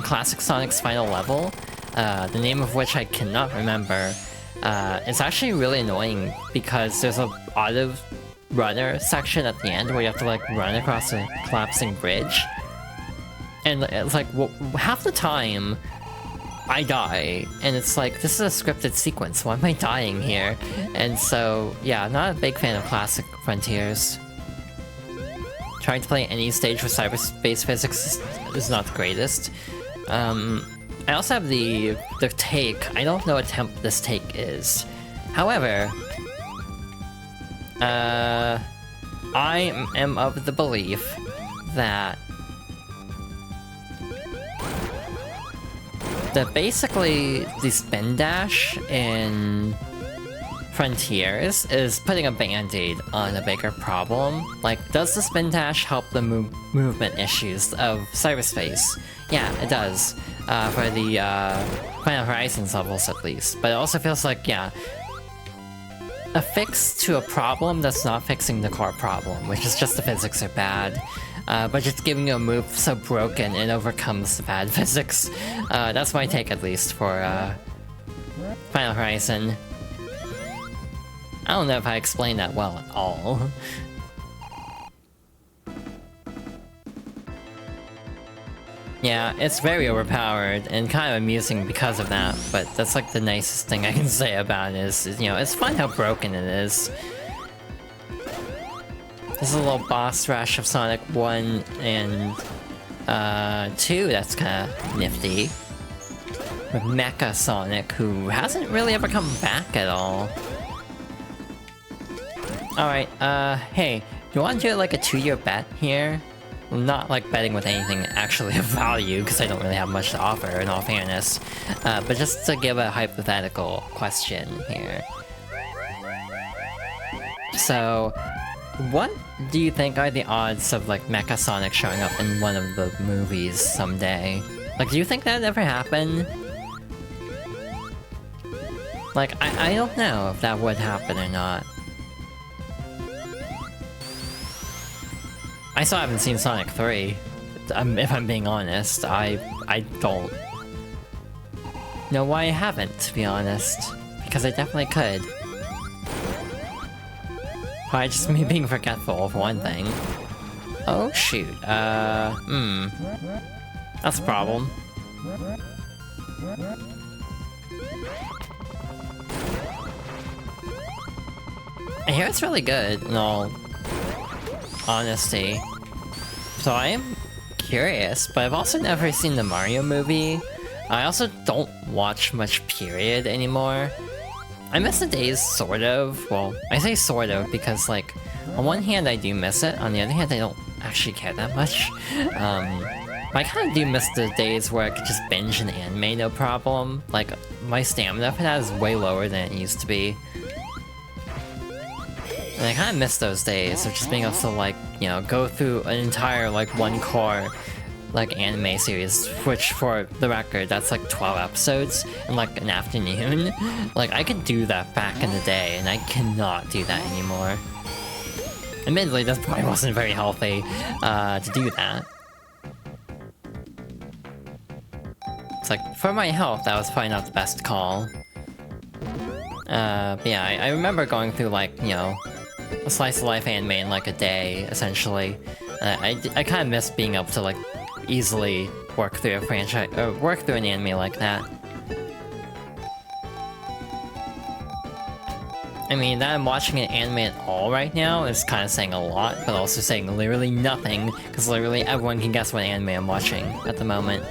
classic Sonic's final level, the name of which I cannot remember, it's actually really annoying because there's a auto runner section at the end where you have to like run across a collapsing bridge. And it's like, well, half the time I die, and it's like, this is a scripted sequence, why am I dying here? And so, yeah, not a big fan of classic Frontiers. Trying to play any stage with cyberspace physics is not the greatest. I also have the take. I don't know what temp this take is. However, I am of the belief that basically the spin dash in Frontiers is putting a band-aid on a bigger problem. Like, does the spin dash help the movement issues of cyberspace? Yeah, it does. For the Final Horizons levels at least. But it also feels like, yeah, a fix to a problem that's not fixing the core problem, which is just the physics are bad. But just giving you a move so broken it overcomes the bad physics. That's my take at least for Final Horizon. I don't know if I explained that well at all. Yeah, it's very overpowered and kind of amusing because of that, but that's like the nicest thing I can say about it is, you know, it's fun how broken it is. This is a little boss rush of Sonic 1 and 2 that's kind of nifty. With Mecha Sonic, who hasn't really ever come back at all. Alright, hey, you want to do like a 2-year bet here? I'm not like betting with anything actually of value, because I don't really have much to offer in all fairness. But just to give a hypothetical question here. So, what do you think are the odds of like Mecha Sonic showing up in one of the movies someday? Like, do you think that'd ever happen? Like, I don't know if that would happen or not. I still haven't seen Sonic 3. If I'm being honest, I don't know why I haven't, to be honest. Because I definitely could. Probably just me being forgetful, for one thing. Oh shoot, that's a problem. I hear it's really good, in all honesty. So I am curious, but I've also never seen the Mario movie. I also don't watch much period anymore. I miss the days, sort of. Well, I say sort of because, like, on one hand I do miss it, on the other hand I don't actually care that much. But I kind of do miss the days where I could just binge an anime no problem. Like, my stamina for that is way lower than it used to be. And I kind of miss those days of just being able to, like, you know, go through an entire, like, one core, like, anime series, which, for the record, that's like 12 episodes in, like, an afternoon. Like, I could do that back in the day, and I cannot do that anymore. Admittedly, this probably wasn't very healthy, to do that. It's like, for my health, that was probably not the best call. But yeah, I remember going through, like, you know, a slice of life anime in, like, a day, essentially. I kind of miss being able to, like, easily work through a franchise, or work through an anime like that. I mean, that I'm watching an anime at all right now is kind of saying a lot, but also saying literally nothing, because literally everyone can guess what anime I'm watching at the moment.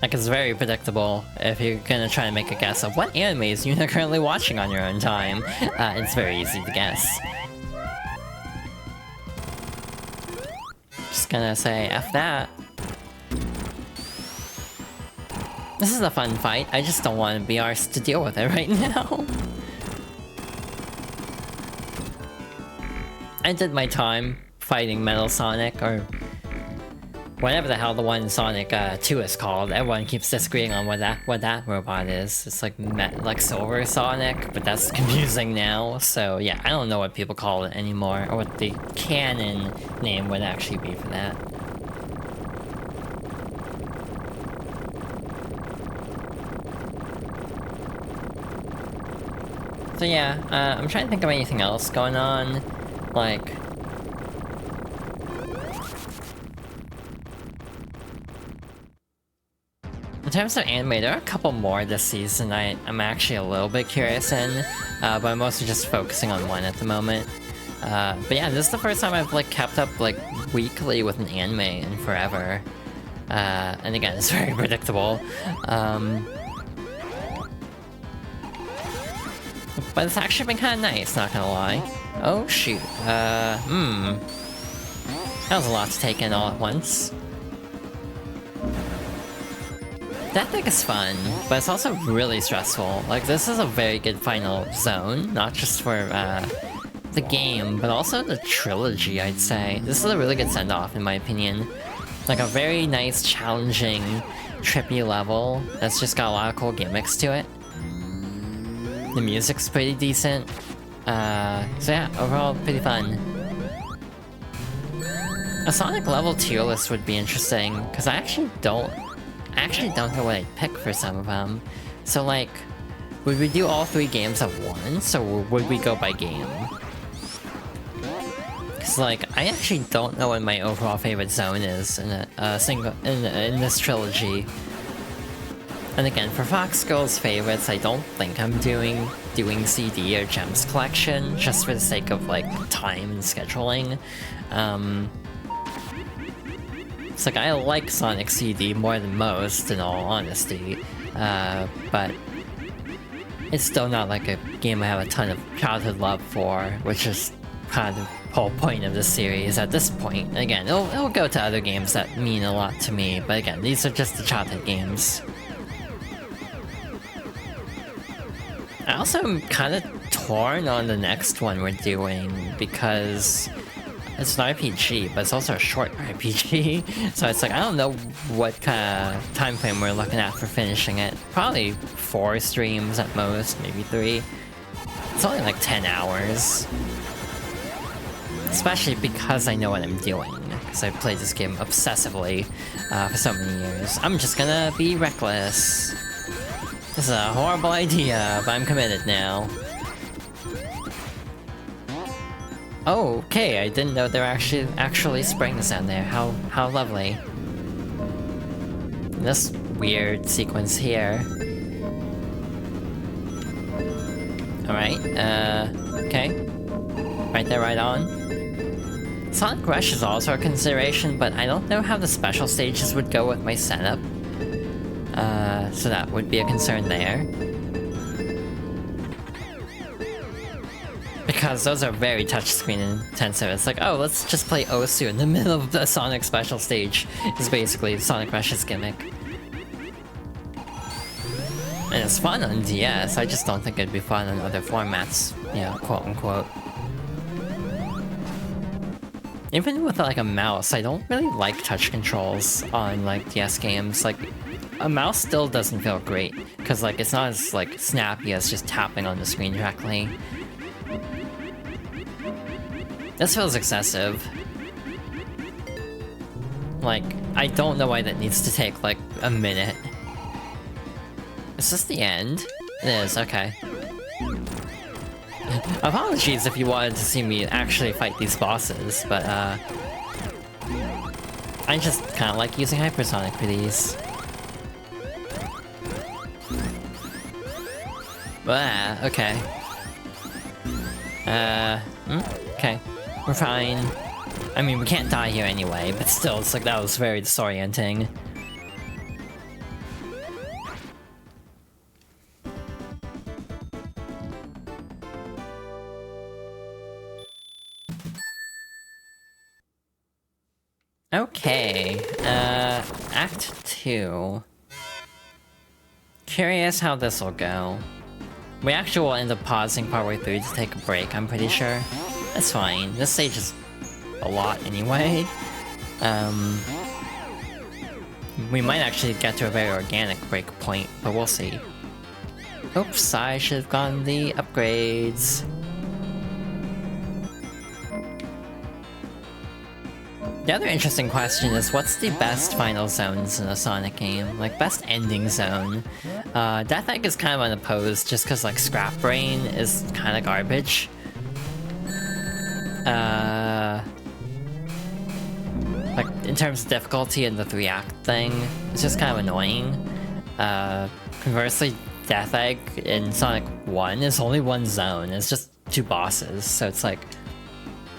Like, it's very predictable if you're gonna try to make a guess of what anime is Yuna currently watching on your own time. It's very easy to guess. Just gonna say F that. This is a fun fight, I just don't want to be arsed to deal with it right now. I did my time fighting Metal Sonic, or whatever the hell the one in Sonic 2 is called. Everyone keeps disagreeing on what that robot is. It's like Silver Sonic, but that's confusing now. So yeah, I don't know what people call it anymore, or what the canon name would actually be for that. So yeah, I'm trying to think of anything else going on, like... In terms of anime, there are a couple more this season I'm actually a little bit curious in, but I'm mostly just focusing on one at the moment. But yeah, this is the first time I've, like, kept up, like, weekly with an anime in forever. And again, it's very predictable. But it's actually been kind of nice, not gonna lie. Oh shoot, that was a lot to take in all at once. That thing is fun, but it's also really stressful. Like, this is a very good final zone, not just for the game, but also the trilogy, I'd say. This is a really good send-off, in my opinion. Like, a very nice, challenging, trippy level that's just got a lot of cool gimmicks to it. The music's pretty decent. So yeah, overall, pretty fun. A Sonic level tier list would be interesting, because I actually don't know what I'd pick for some of them. So, like, would we do all 3 games at once, or would we go by game? Because, like, I actually don't know what my overall favorite zone is in in this trilogy. And again, for Fox Girls favorites, I don't think I'm doing CD or Gems collection, just for the sake of, like, time and scheduling. It's like, I like Sonic CD more than most, in all honesty, but it's still not like a game I have a ton of childhood love for, which is kind of the whole point of this series at this point. And again, it'll go to other games that mean a lot to me, but again, these are just the childhood games. I also am kind of torn on the next one we're doing, because it's an RPG, but it's also a short RPG, so it's like, I don't know what kind of time frame we're looking at for finishing it. Probably 4 streams at most, maybe 3. It's only like 10 hours. Especially because I know what I'm doing, because I've played this game obsessively for so many years. I'm just gonna be reckless. This is a horrible idea, but I'm committed now. Oh, okay, I didn't know there were actually springs down there. How lovely. This weird sequence here. Alright, okay. Right there, right on. Sonic Rush is also a consideration, but I don't know how the special stages would go with my setup. So that would be a concern there. Because those are very touchscreen intensive. It's like, oh, let's just play Osu in the middle of the Sonic special stage, is basically Sonic Rush's gimmick. And it's fun on DS, I just don't think it'd be fun on other formats, quote unquote. Even with like a mouse, I don't really like touch controls on like DS games. Like, a mouse still doesn't feel great, because like it's not as like snappy as just tapping on the screen directly. This feels excessive. Like, I don't know why that needs to take like a minute. Is this the end? It is, okay. Apologies if you wanted to see me actually fight these bosses, but I just kinda like using hypersonic for these. Okay. Okay. We're fine. I mean, we can't die here anyway, but still, it's like that was very disorienting. Okay, Act 2. Curious how this'll go. We actually will end up pausing partway through to take a break, I'm pretty sure. That's fine, this stage is a lot anyway. We might actually get to a very organic break point, but we'll see. Oops, I should have gotten the upgrades. The other interesting question is, what's the best final zones in a Sonic game? Like, best ending zone? Death Egg is kind of unopposed, just because, like, Scrap Brain is kind of garbage. Like, in terms of difficulty in the 3-act thing, it's just kind of annoying. Conversely, Death Egg in Sonic 1 is only one zone, it's just 2 bosses, so it's like...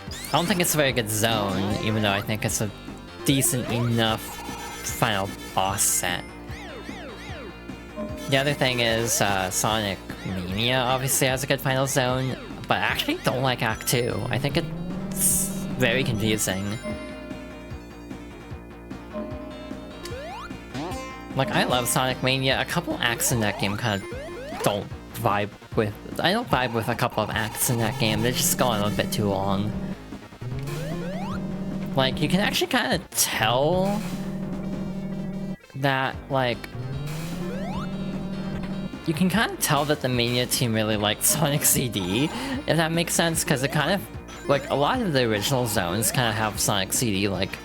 I don't think it's a very good zone, even though I think it's a decent enough final boss set. The other thing is, Sonic Mania obviously has a good final zone, but I actually don't like Act 2. I think it's very confusing. Like, I love Sonic Mania. A couple acts in that game kind of don't vibe with... I don't vibe with a couple of acts in that game. They're just going on a bit too long. Like, you can actually kind of tell that, like... You can kind of tell that the Mania team really liked Sonic CD, if that makes sense, because it kind of... Like, a lot of the original zones kind of have Sonic CD, like,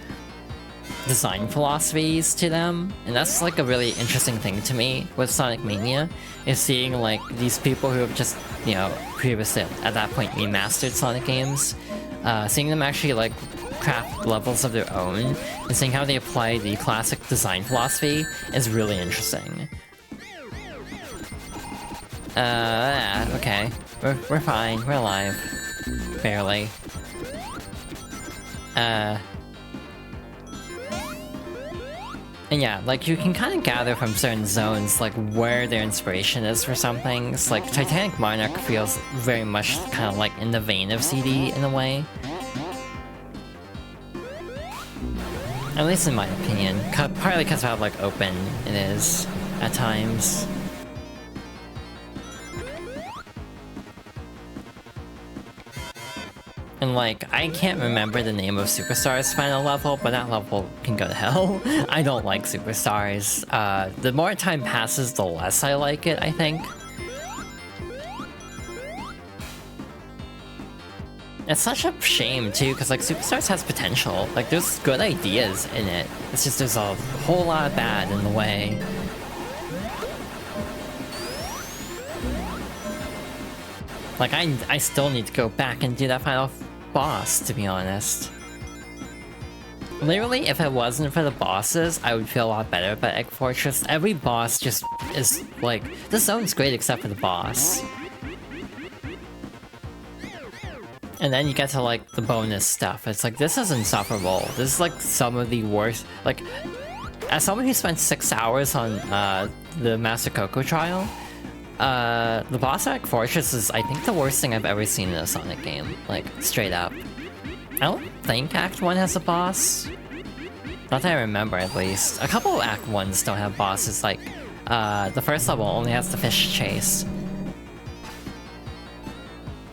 design philosophies to them, and that's, like, a really interesting thing to me with Sonic Mania, is seeing, like, these people who have just, you know, previously, at that point, remastered Sonic games, seeing them actually, like, craft levels of their own, and seeing how they apply the classic design philosophy is really interesting. Okay. We're fine. We're alive. Barely. And yeah, like, you can kind of gather from certain zones, like, where their inspiration is for some things. Like, Titanic Monarch feels very much kind of like in the vein of CD in a way. At least in my opinion. Partly because of how, like, open it is at times. And, like, I can't remember the name of Superstar's final level, but that level can go to hell. I don't like Superstars. The more time passes, the less I like it, I think. It's such a shame, too, because, like, Superstars has potential. Like, there's good ideas in it. It's just there's a whole lot of bad in the way. Like, I still need to go back and do that final boss, to be honest. Literally, if it wasn't for the bosses, I would feel a lot better about Egg Fortress. Every boss just is, like... The zone's great except for the boss. And then you get to, like, the bonus stuff. It's like, this is insufferable. This is, like, some of the worst... Like, as someone who spent 6 hours on, the Master Coco trial, the boss Egg Fortress is, I think, the worst thing I've ever seen in a Sonic game. Like, straight up. I don't think Act 1 has a boss. Not that I remember, at least. A couple of Act 1s don't have bosses, like, The first level only has the fish chase.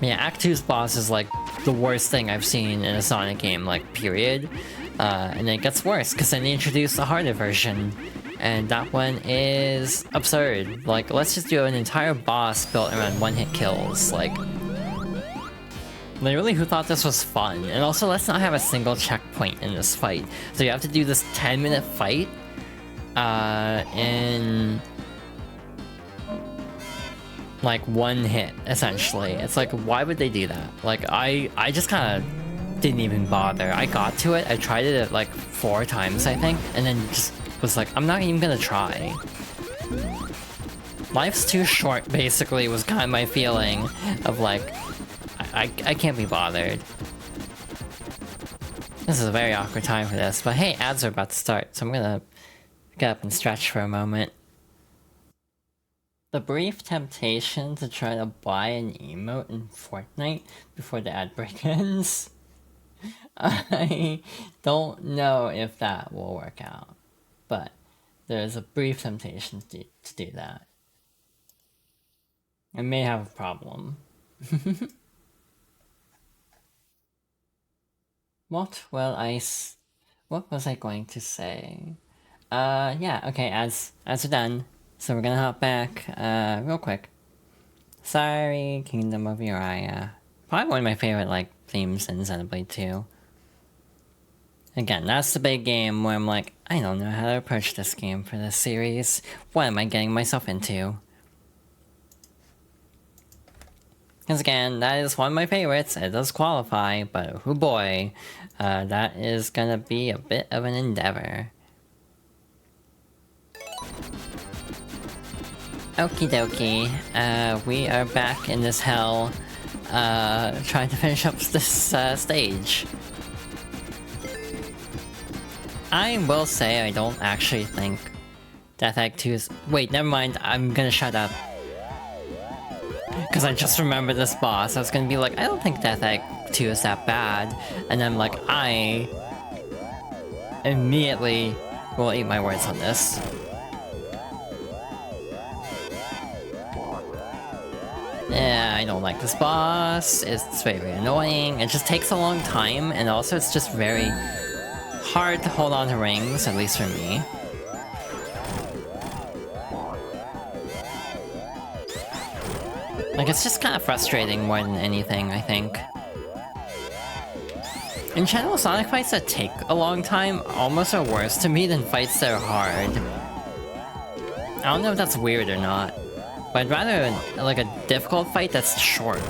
Yeah, Act 2's boss is like the worst thing I've seen in a Sonic game, like, period. And then it gets worse, because then they introduce the harder version. And that one is absurd. Like, let's just do an entire boss built around one-hit kills. Like, literally, who thought this was fun? And also, let's not have a single checkpoint in this fight. So you have to do this 10-minute fight in like one hit, essentially. It's like, why would they do that? Like, I just kind of didn't even bother. I got to it, I tried it like 4 times, I think, and then just was like, I'm not even gonna try. Life's too short, basically, was kind of my feeling of like, I can't be bothered. This is a very awkward time for this, but hey, ads are about to start, so I'm gonna get up and stretch for a moment. The brief temptation to try to buy an emote in Fortnite before the ad break ends. I don't know if that will work out, but there's a brief temptation to do that. I may have a problem. What was I going to say? Yeah, okay, ads are done. So we're gonna hop back, real quick. Sorry, Kingdom of Uriah. Probably one of my favorite, like, themes in Xenoblade 2. Again, that's the big game where I'm like, I don't know how to approach this game for this series. What am I getting myself into? Because again, that is one of my favorites. It does qualify, but oh boy, that is gonna be a bit of an endeavor. Okie dokie, we are back in this hell, trying to finish up this stage. I will say I don't actually think Death Egg 2 is... Wait, never mind, I'm gonna shut up. Because I just remembered this boss, I was gonna be like, I don't think Death Egg 2 is that bad. And then like, I immediately will eat my words on this. Yeah, I don't like this boss, it's very annoying, it just takes a long time, and also it's just very hard to hold on to rings, at least for me. Like, it's just kind of frustrating more than anything, I think. In general, Sonic fights that take a long time almost are worse to me than fights that are hard. I don't know if that's weird or not. But I'd rather, like, a difficult fight that's short.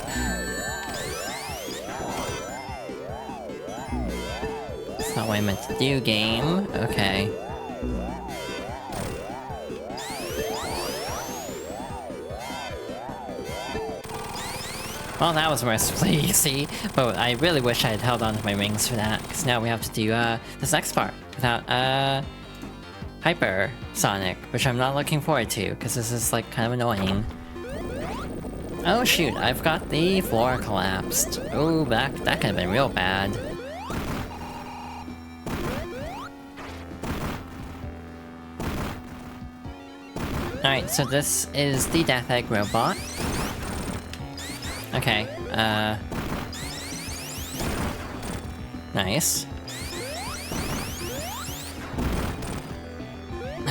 That's not what I meant to do, game. Okay. Well, that was mercifully easy, but I really wish I had held on to my rings for that, because now we have to do, this next part without, Hyper Sonic, which I'm not looking forward to, because this is, like, kind of annoying. Oh shoot, I've got the floor collapsed. Oh, that could have been real bad. Alright, so this is the Death Egg robot. Okay, nice.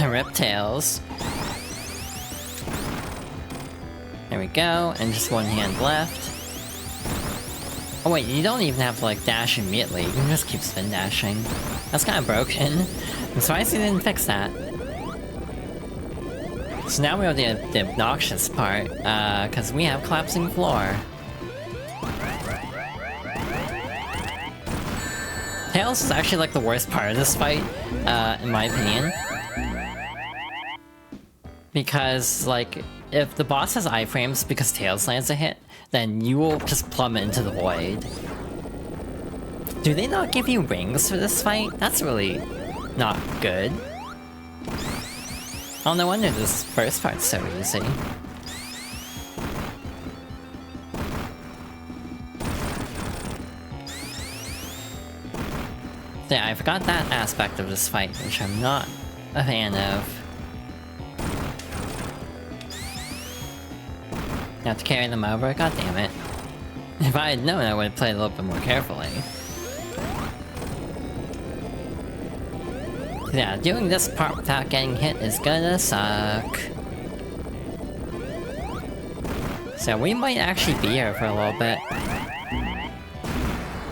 Reptiles. There we go, and just one hand left. Oh wait, you don't even have to like dash immediately, you can just keep spin dashing. That's kind of broken. I'm surprised you didn't fix that. So now we have the obnoxious part, because we have collapsing floor. Tails is actually like the worst part of this fight, in my opinion. Because, like, if the boss has iframes because Tails lands a hit, then you will just plummet into the void. Do they not give you rings for this fight? That's really not good. Oh, no wonder this first part's so easy. Yeah, I forgot that aspect of this fight, which I'm not a fan of. have to carry them over? God damn it. If I had known, I would have played a little bit more carefully. Yeah, doing this part without getting hit is gonna suck. So we might actually be here for a little bit.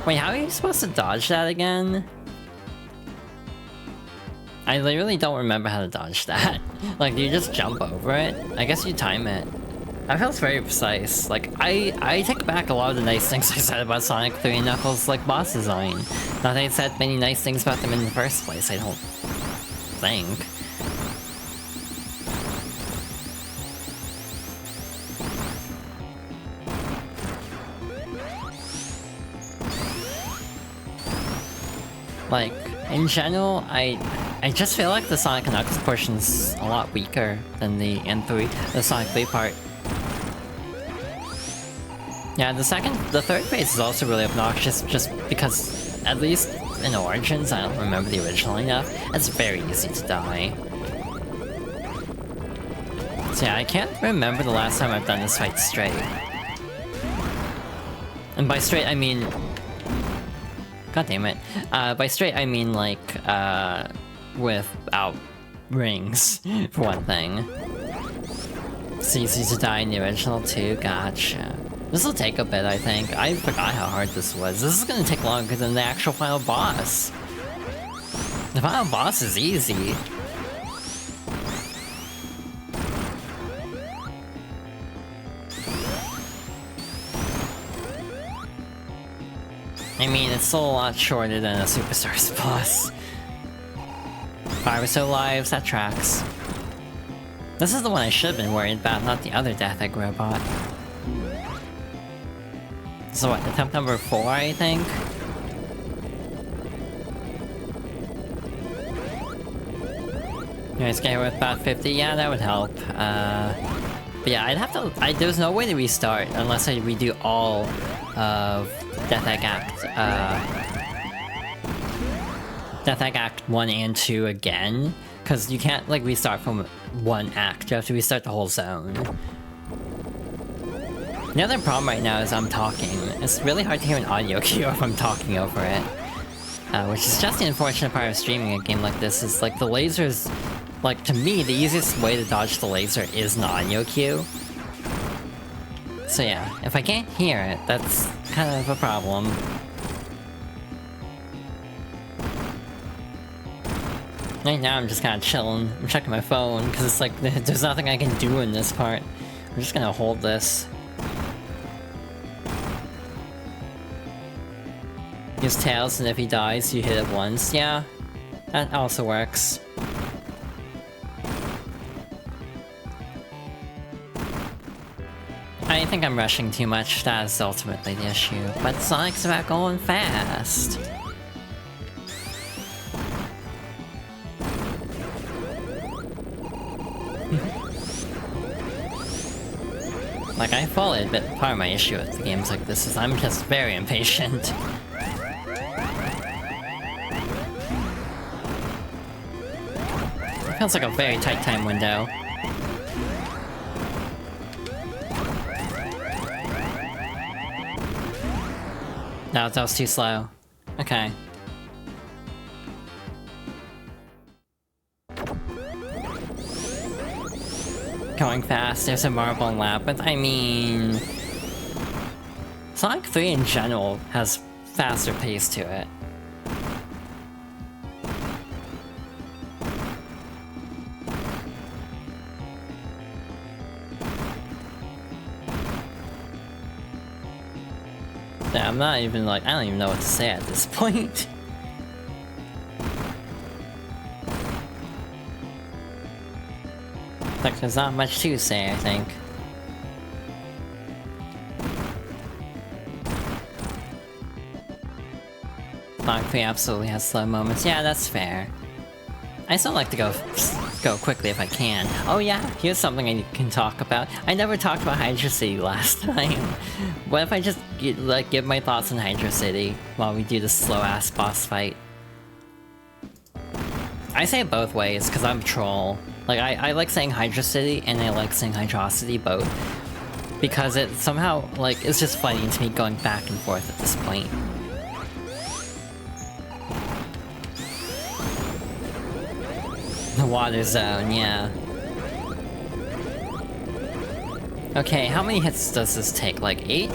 Wait, how are you supposed to dodge that again? I literally don't remember how to dodge that. Like, do you just jump over it? I guess you time it. That feels very precise. Like, I take back a lot of the nice things I said about Sonic 3 and Knuckles, like, boss design. Not that I said many nice things about them in the first place, I don't think. Like, in general, I just feel like the Sonic and Knuckles portion's a lot weaker than the Sonic 3 part. Yeah, the third phase is also really obnoxious just because, at least in Origins, I don't remember the original enough, it's very easy to die. So yeah, I can't remember the last time I've done this fight straight. And by straight, I mean... God damn it. By straight, I mean like, without rings, for one thing. It's easy to die in the original too, gotcha. This will take a bit, I think. I forgot how hard this was. This is gonna take longer than the actual final boss. The final boss is easy. I mean, it's still a lot shorter than a Superstars boss. 5 or so lives, that tracks. This is the one I should have been worried about, not the other Death Egg robot. So what, attempt number 4, I think? You guys get with about 50? Yeah, that would help. But yeah, I'd have to... there's no way to restart unless I redo all of Death Egg Act, Death Egg Act 1 and 2 again. Because you can't, like, restart from one act. You have to restart the whole zone. The other problem right now is I'm talking. It's really hard to hear an audio cue if I'm talking over it. Which is just the unfortunate part of streaming a game like this, is like the lasers... Like, to me, the easiest way to dodge the laser is an audio cue. So yeah, if I can't hear it, that's kind of a problem. Right now I'm just kind of chilling. I'm checking my phone, because it's like, there's nothing I can do in this part. I'm just gonna hold this. Use Tails, and if he dies, you hit it once. Yeah, that also works. I think I'm rushing too much, that is ultimately the issue. But Sonic's about going fast. Like, I fully admit part of my issue with games like this is I'm just very impatient. Feels like a very tight time window. No, that was too slow. Okay. Going fast, there's a marble and labyrinth. I mean... Sonic 3 in general has faster pace to it. Yeah, I'm not even like, I don't even know what to say at this point. Like, there's not much to say, I think. Sonic 3 absolutely has slow moments. Yeah, that's fair. I still like to go quickly if I can. Oh yeah, here's something I can talk about. I never talked about Hydra City last time. What if I just give my thoughts on Hydra City while we do this slow-ass boss fight? I say it both ways because I'm a troll. Like, I like saying Hydra City and I like saying Hydrocity both. because it somehow, like, it's just funny to me going back and forth at this point. The water zone, yeah. Okay, how many hits does this take? Like 8?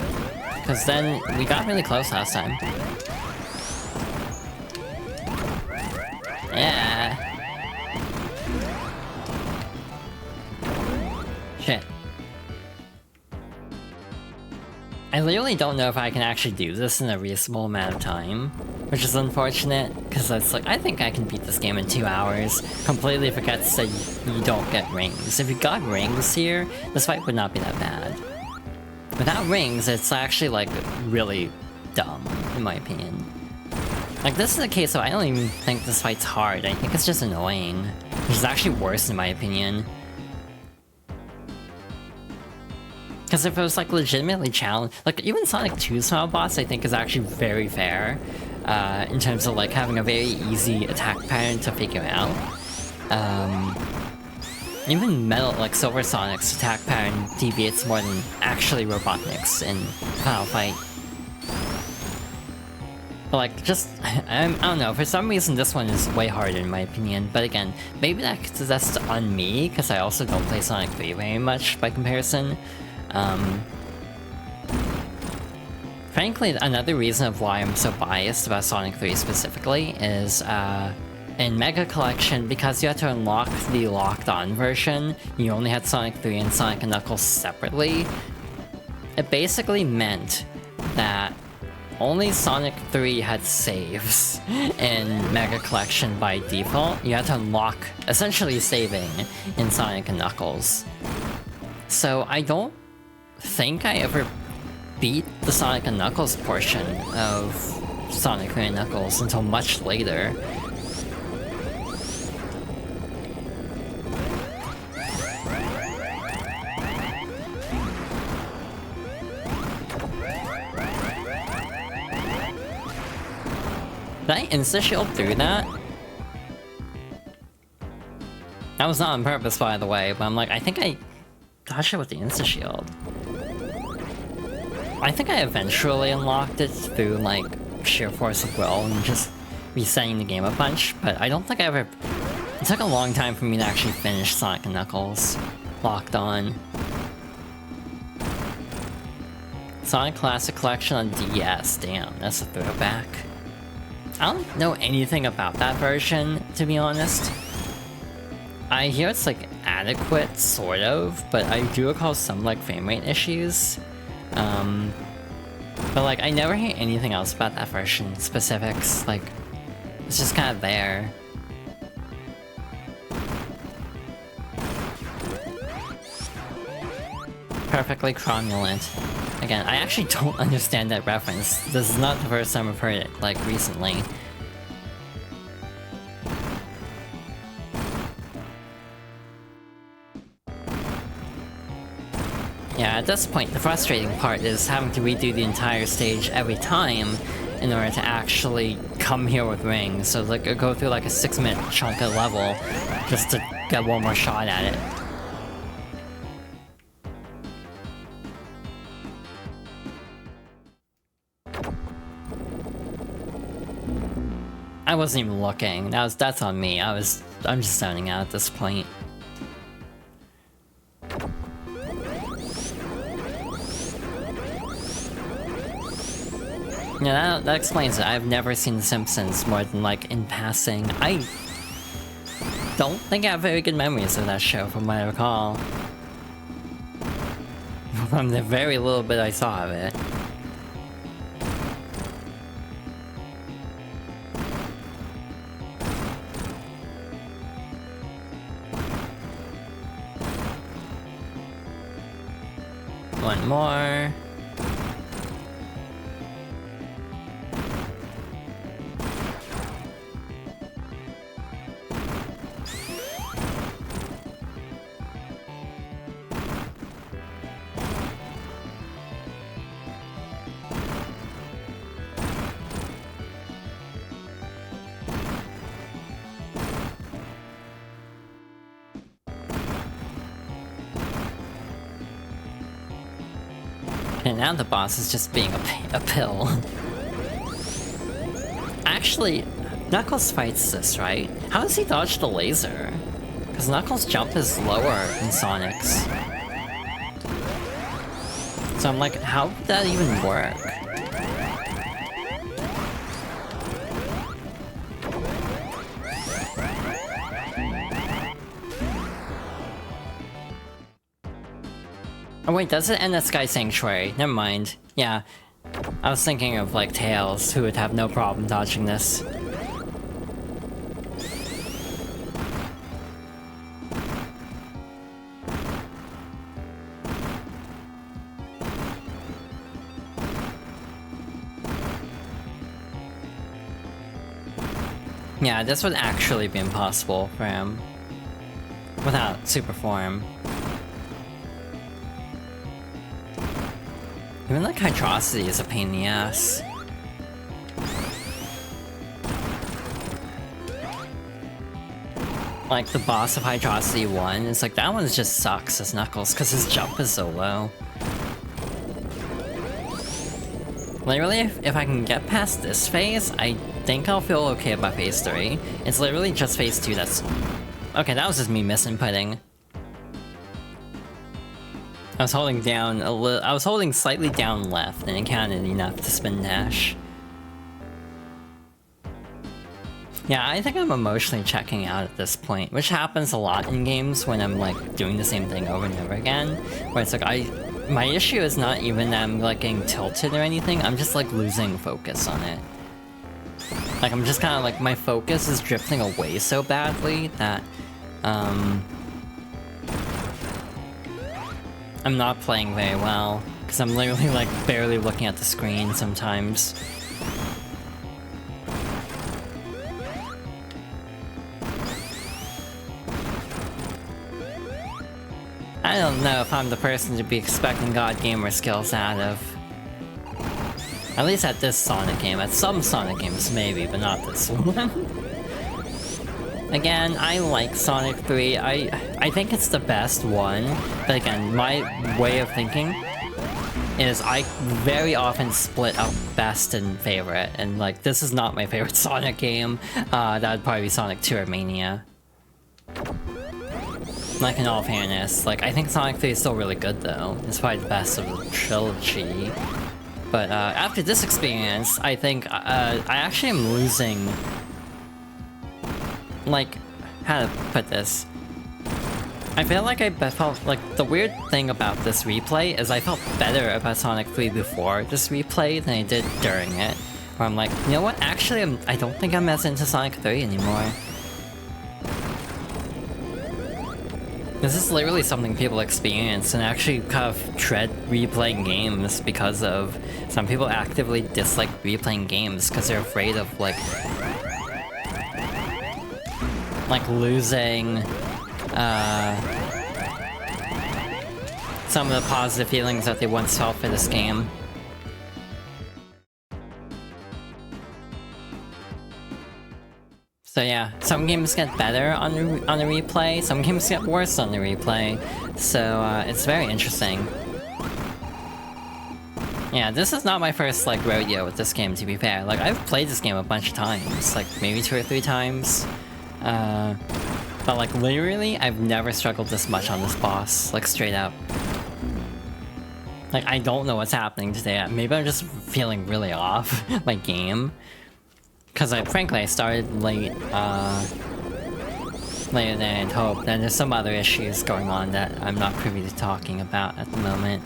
Because then we got really close last time. Yeah. Shit. I literally don't know if I can actually do this in a reasonable amount of time, which is unfortunate, because it's like, I think I can beat this game in 2 hours. Completely forgets that you don't get rings. If you got rings here, this fight would not be that bad. Without rings, it's actually, like, really dumb, in my opinion. Like, this is a case of I don't even think this fight's hard, I think it's just annoying. Which is actually worse, in my opinion. Because if it was, like, legitimately challenged... Like, even Sonic 2's final boss, I think, is actually very fair. In terms of, like, having a very easy attack pattern to figure out. Even Silver Sonic's attack pattern deviates more than actually Robotnik's in Final Fight. But, like, just... I don't know, for some reason this one is way harder in my opinion. But again, maybe that's on me, because I also don't play Sonic 3 very much by comparison. Frankly, another reason of why I'm so biased about Sonic 3 specifically is, in Mega Collection, because you had to unlock the locked-on version, you only had Sonic 3 and Sonic and Knuckles separately. It basically meant that only Sonic 3 had saves in Mega Collection by default. You had to unlock, essentially saving, in Sonic and Knuckles. So I don't think I ever beat the Sonic and Knuckles portion of Sonic 3 and Knuckles until much later. Did I insta-shield through that? That was not on purpose, by the way, but I'm like, I think I dodged it with the insta-shield. I think I eventually unlocked it through, like, sheer force of will and just resetting the game a bunch, but I don't think I ever... It took a long time for me to actually finish Sonic and Knuckles locked on. Sonic Classic Collection on DS, damn, that's a throwback. I don't know anything about that version, to be honest. I hear it's, like, adequate, sort of, but I do recall some, like, frame rate issues. But, like, I never hear anything else about that version, specifics, like, it's just kind of there. Perfectly cromulent. Again, I actually don't understand that reference. This is not the first time I've heard it, like, recently. Yeah, at this point, the frustrating part is having to redo the entire stage every time in order to actually come here with rings. So, like, go through, like, a 6-minute chunk of level just to get one more shot at it. I wasn't even looking. That's on me. I'm just zoning out at this point. Yeah, that explains it. I've never seen The Simpsons more than, like, in passing. I don't think I have very good memories of that show from what I recall. From the very little bit I saw of it. One more. And now the boss is just being a pill. Actually, Knuckles fights this, right? How does he dodge the laser? Because Knuckles' jump is lower than Sonic's. So I'm like, how would that even work? Oh wait, does it end at Sky Sanctuary? Never mind. Yeah. I was thinking of like Tails, who would have no problem dodging this. Yeah, this would actually be impossible for him. Without super form. Even like Hydrosity is a pain in the ass. Like the boss of Hydrosity 1, it's like that one just sucks as Knuckles because his jump is so low. Literally, if I can get past this phase, I think I'll feel okay about phase 3. It's literally just phase 2 that's... Okay, that was just me misinputting. I was holding down a little... I was holding slightly down left, and it counted enough to spin dash. Yeah, I think I'm emotionally checking out at this point, which happens a lot in games when I'm like doing the same thing over and over again. Where it's like my issue is not even that I'm like getting tilted or anything, I'm just like losing focus on it. Like I'm just kind of like, my focus is drifting away so badly that I'm not playing very well, because I'm literally like barely looking at the screen sometimes. I don't know if I'm the person to be expecting God Gamer skills out of. At least at this Sonic game. At some Sonic games maybe, but not this one. Again, I like Sonic 3. I think it's the best one. But again, my way of thinking is I very often split up best and favorite. And like, this is not my favorite Sonic game. That would probably be Sonic 2 or Mania. Like, in all fairness, like, I think Sonic 3 is still really good, though. It's probably the best of the trilogy. But, after this experience, I think, I actually am losing... Like, how to put this? I feel like I felt, like, the weird thing about this replay is I felt better about Sonic 3 before this replay than I did during it. Where I'm like, you know what, actually, I don't think I'm as into Sonic 3 anymore. This is literally something people experience and actually kind of dread replaying games because of... Some people actively dislike replaying games because they're afraid of, like losing, some of the positive feelings that they once felt for this game. So yeah, some games get better on the replay, some games get worse on the replay, so it's very interesting. Yeah, this is not my first like rodeo with this game, to be fair. Like, I've played this game a bunch of times, like maybe 2 or 3 times. But like literally, I've never struggled this much on this boss, like straight up. Like, I don't know what's happening today. Maybe I'm just feeling really off my game. Because frankly, I started late, later than I'd hoped, and there's some other issues going on that I'm not privy to talking about at the moment.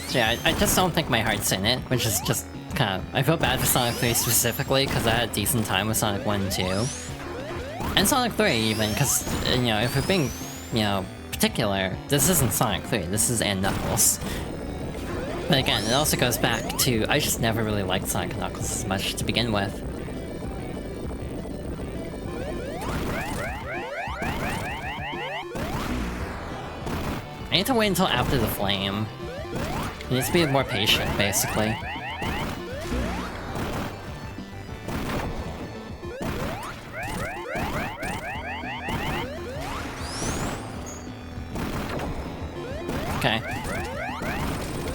So yeah, I just don't think my heart's in it, which is just kind of... I feel bad for Sonic 3 specifically, because I had a decent time with Sonic 1 and 2. And Sonic 3 even, because, you know, if we're being, you know, particular, this isn't Sonic 3, this is Knuckles. But again, it also goes back to, I just never really liked Sonic and Knuckles as much to begin with. I need to wait until after the flame. You need to be more patient, basically.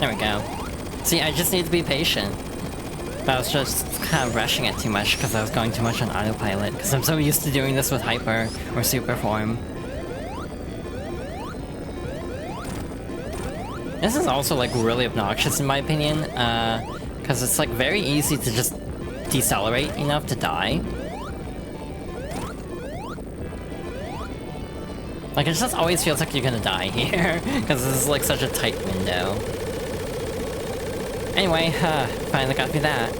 There we go. See, I just need to be patient. But I was just kind of rushing it too much because I was going too much on autopilot, because I'm so used to doing this with Hyper or Super form. This is also like really obnoxious in my opinion, because it's like very easy to just decelerate enough to die. Like, it just always feels like you're gonna die here, because this is like such a tight window. Anyway, finally got through that.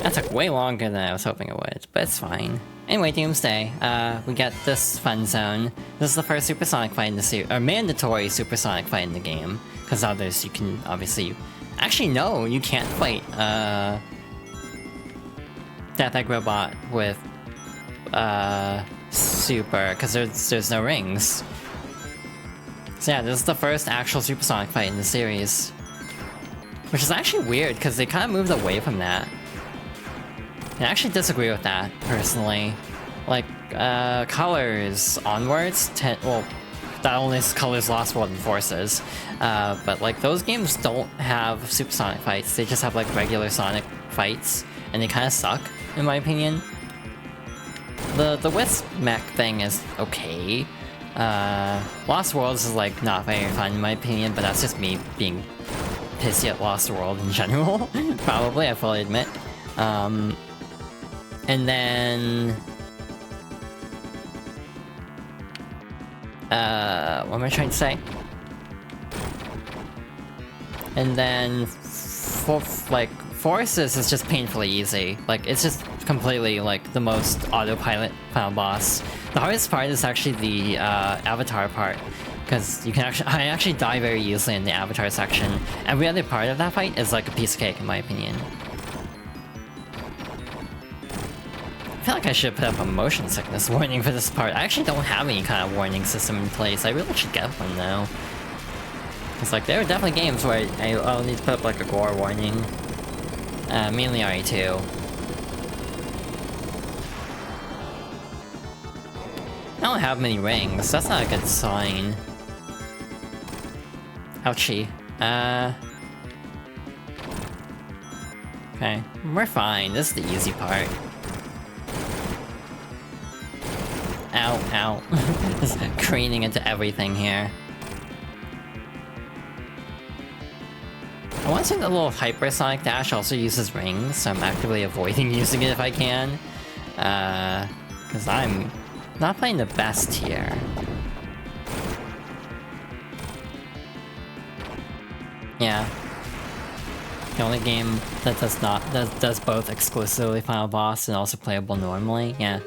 That took way longer than I was hoping it would, but it's fine. Anyway, Doomsday, we get this fun zone. This is the first supersonic fight in the series, or mandatory supersonic fight in the game, because others you can obviously... Actually, no, you can't fight, Death Egg Robot with, Super, because there's no rings. So yeah, this is the first actual supersonic fight in the series. Which is actually weird, because they kind of moved away from that. I actually disagree with that, personally. Like, Colors onwards, well, that only is Colors Lost World and Forces. But like, those games don't have supersonic fights, they just have like regular Sonic fights, and they kind of suck, in my opinion. The Wisp mech thing is okay. Lost Worlds is like not very fun in my opinion, but that's just me being pissy at Lost World in general. Probably, I fully admit. And then... what am I trying to say? And then... Forces is just painfully easy. Like, it's just completely, like, the most autopilot final boss. The hardest part is actually the, avatar part. Because you can I actually die very easily in the avatar section. Every other part of that fight is like a piece of cake, in my opinion. I feel like I should put up a motion sickness warning for this part. I actually don't have any kind of warning system in place. I really should get one, though. It's like, there are definitely games where I'll need to put up like a gore warning. Mainly RE2. I don't have many rings, that's not a good sign. Ouchie. Okay, we're fine, this is the easy part. Ow, ow. Just craning into everything here. I want to say the little hypersonic dash also uses rings, so I'm actively avoiding using it if I can. Because I'm not playing the best here. Yeah. The only game that does both exclusively final boss and also playable normally, yeah.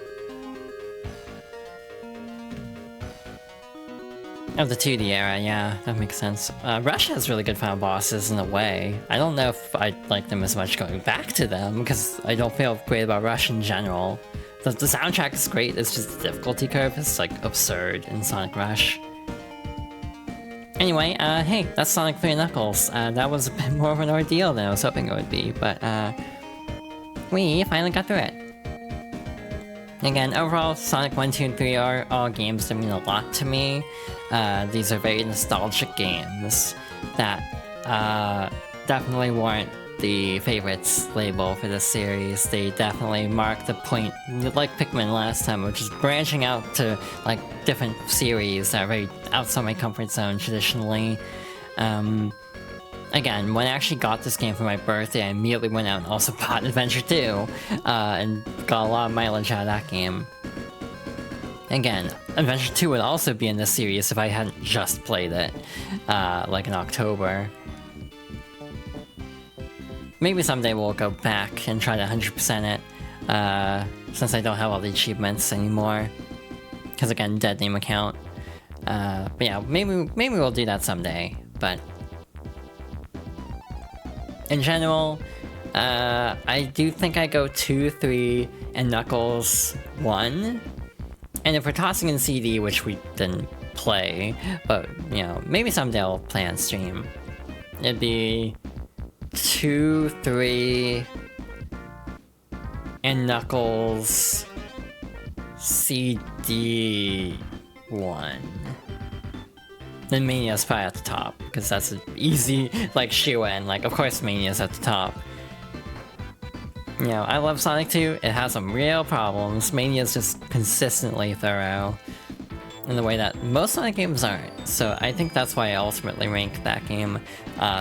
Of the 2D era, yeah, that makes sense. Rush has really good final bosses in a way. I don't know if I like them as much going back to them, because I don't feel great about Rush in general. The soundtrack is great, it's just the difficulty curve is like absurd in Sonic Rush. Anyway, hey, that's Sonic 3 Knuckles. That was a bit more of an ordeal than I was hoping it would be, but we finally got through it. Again, overall, Sonic 1, 2, and 3 are all games that mean a lot to me. These are very nostalgic games that definitely warrant the favorites label for this series. They definitely mark the point, like Pikmin last time, which is branching out to like different series that are very outside my comfort zone traditionally. Again, when I actually got this game for my birthday, I immediately went out and also bought Adventure 2, and got a lot of mileage out of that game. Again, Adventure 2 would also be in this series if I hadn't just played it, like in October. Maybe someday we'll go back and try to 100% it, since I don't have all the achievements anymore. Because again, dead name account. But yeah, maybe we'll do that someday, but... In general, I do think I go 2, 3, and Knuckles 1. And if we're tossing in CD, which we didn't play, but, you know, maybe someday I'll play on stream. It'd be 2, 3, and Knuckles CD 1. Then Mania's probably at the top, because that's an easy, like, shoe-in. Like, of course Mania's at the top. You know, I love Sonic 2, it has some real problems. Mania's just consistently thorough in the way that most Sonic games aren't. So I think that's why I ultimately rank that game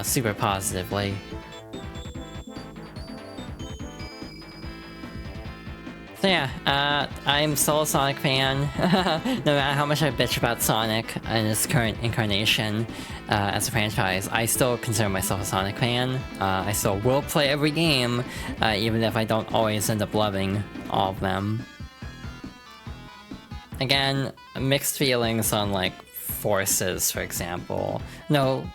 super positively. So yeah, I'm still a Sonic fan. No matter how much I bitch about Sonic in its current incarnation as a franchise, I still consider myself a Sonic fan. I still will play every game, even if I don't always end up loving all of them. Again, mixed feelings on, like, Forces, for example. No,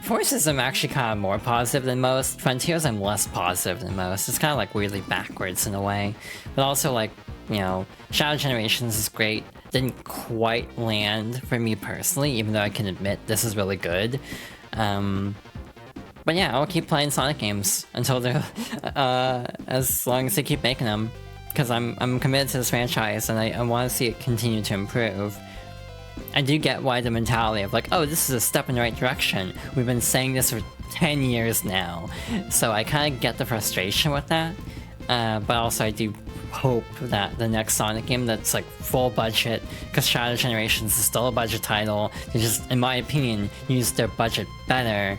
Forces I'm actually kind of more positive than most. Frontiers I'm less positive than most. It's kind of like weirdly backwards in a way. But also, like, you know, Shadow Generations is great. Didn't quite land for me personally, even though I can admit this is really good. But yeah, I'll keep playing Sonic games until they're, as long as they keep making them. Because I'm committed to this franchise and I want to see it continue to improve. I do get why the mentality of like, oh, this is a step in the right direction. We've been saying this for 10 years now. So I kind of get the frustration with that. But also I do hope that the next Sonic game that's like full budget, because Shadow Generations is still a budget title, they just, in my opinion, use their budget better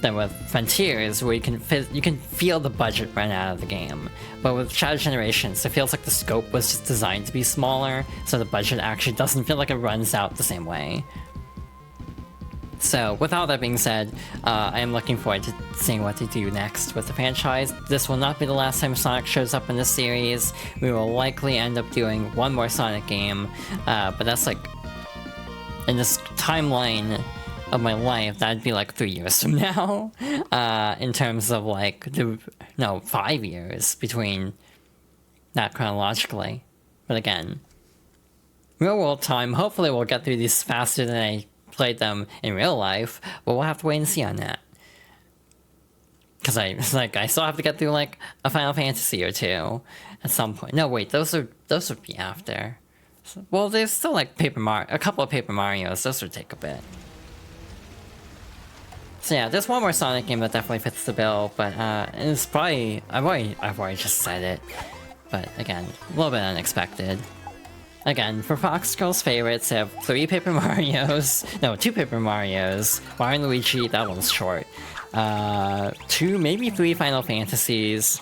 than with Frontiers, where you can feel the budget run out of the game. But with Shadow Generations, it feels like the scope was just designed to be smaller, so the budget actually doesn't feel like it runs out the same way. So, with all that being said, I am looking forward to seeing what they do next with the franchise. This will not be the last time Sonic shows up in this series. We will likely end up doing one more Sonic game, but that's like, in this timeline of my life, that'd be like 3 years from now, in terms of like, 5 years between that chronologically. But again, real world time, hopefully we'll get through these faster than I played them in real life, but we'll have to wait and see on that. Because I still have to get through like a Final Fantasy or two at some point. No, wait, those would be after. Well, there's still like a couple of Paper Marios, those would take a bit. So yeah, there's one more Sonic game that definitely fits the bill, but it's probably, I've already just said it, but again, a little bit unexpected. Again, for Fox Girls favorites, they have 3 Paper Marios, no, 2 Paper Marios, Mario and Luigi, that one's short, 2, maybe 3 Final Fantasies,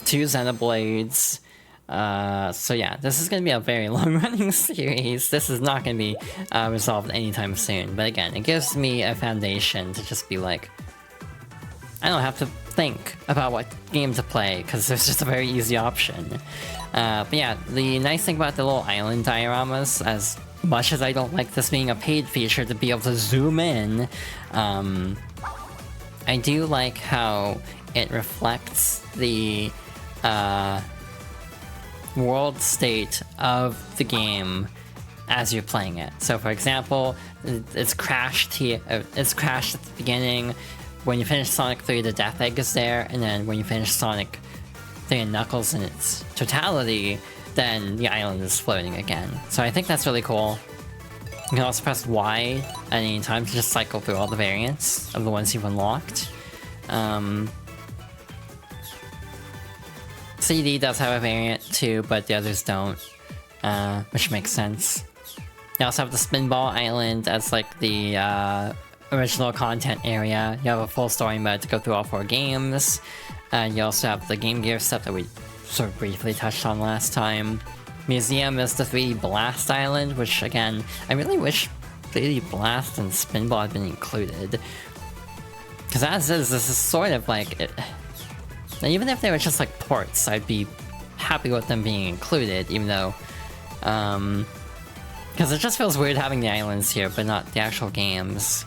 2 Xenoblades. So yeah, this is gonna be a very long-running series. This is not gonna be resolved anytime soon. But again, it gives me a foundation to just be like, I don't have to think about what game to play because there's just a very easy option. But yeah, the nice thing about the little island dioramas, as much as I don't like this being a paid feature to be able to zoom in, I do like how it reflects the world state of the game as you're playing it. So for example, it's crashed here, it's crashed at the beginning. When you finish Sonic 3, the Death Egg is there, and then when you finish Sonic 3 and Knuckles in its totality, then the island is floating again. So I think that's really cool. You can also press Y at any time to just cycle through all the variants of the ones you've unlocked. CD does have a variant too, but the others don't, which makes sense. You also have the Spinball Island as like the original content area. You have a full story mode to go through all 4 games. You also have the Game Gear stuff that we sort of briefly touched on last time. Museum is the 3D Blast Island, which again, I really wish 3D Blast and Spinball had been included. Because as is, this is sort of like it. Even if they were just like ports, I'd be happy with them being included, even though, because it just feels weird having the islands here, but not the actual games.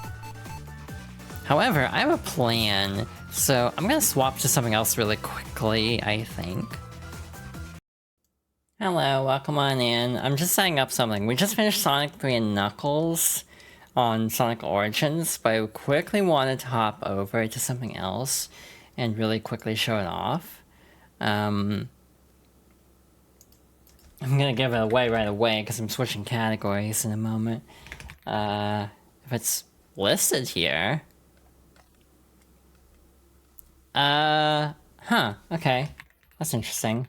However, I have a plan, so I'm gonna swap to something else really quickly, I think. Hello, welcome on in. I'm just setting up something. We just finished Sonic 3 and Knuckles on Sonic Origins, but I quickly wanted to hop over to something else and really quickly show it off. I'm gonna give it away right away because I'm switching categories in a moment. If If it's listed here. Huh, okay. That's interesting.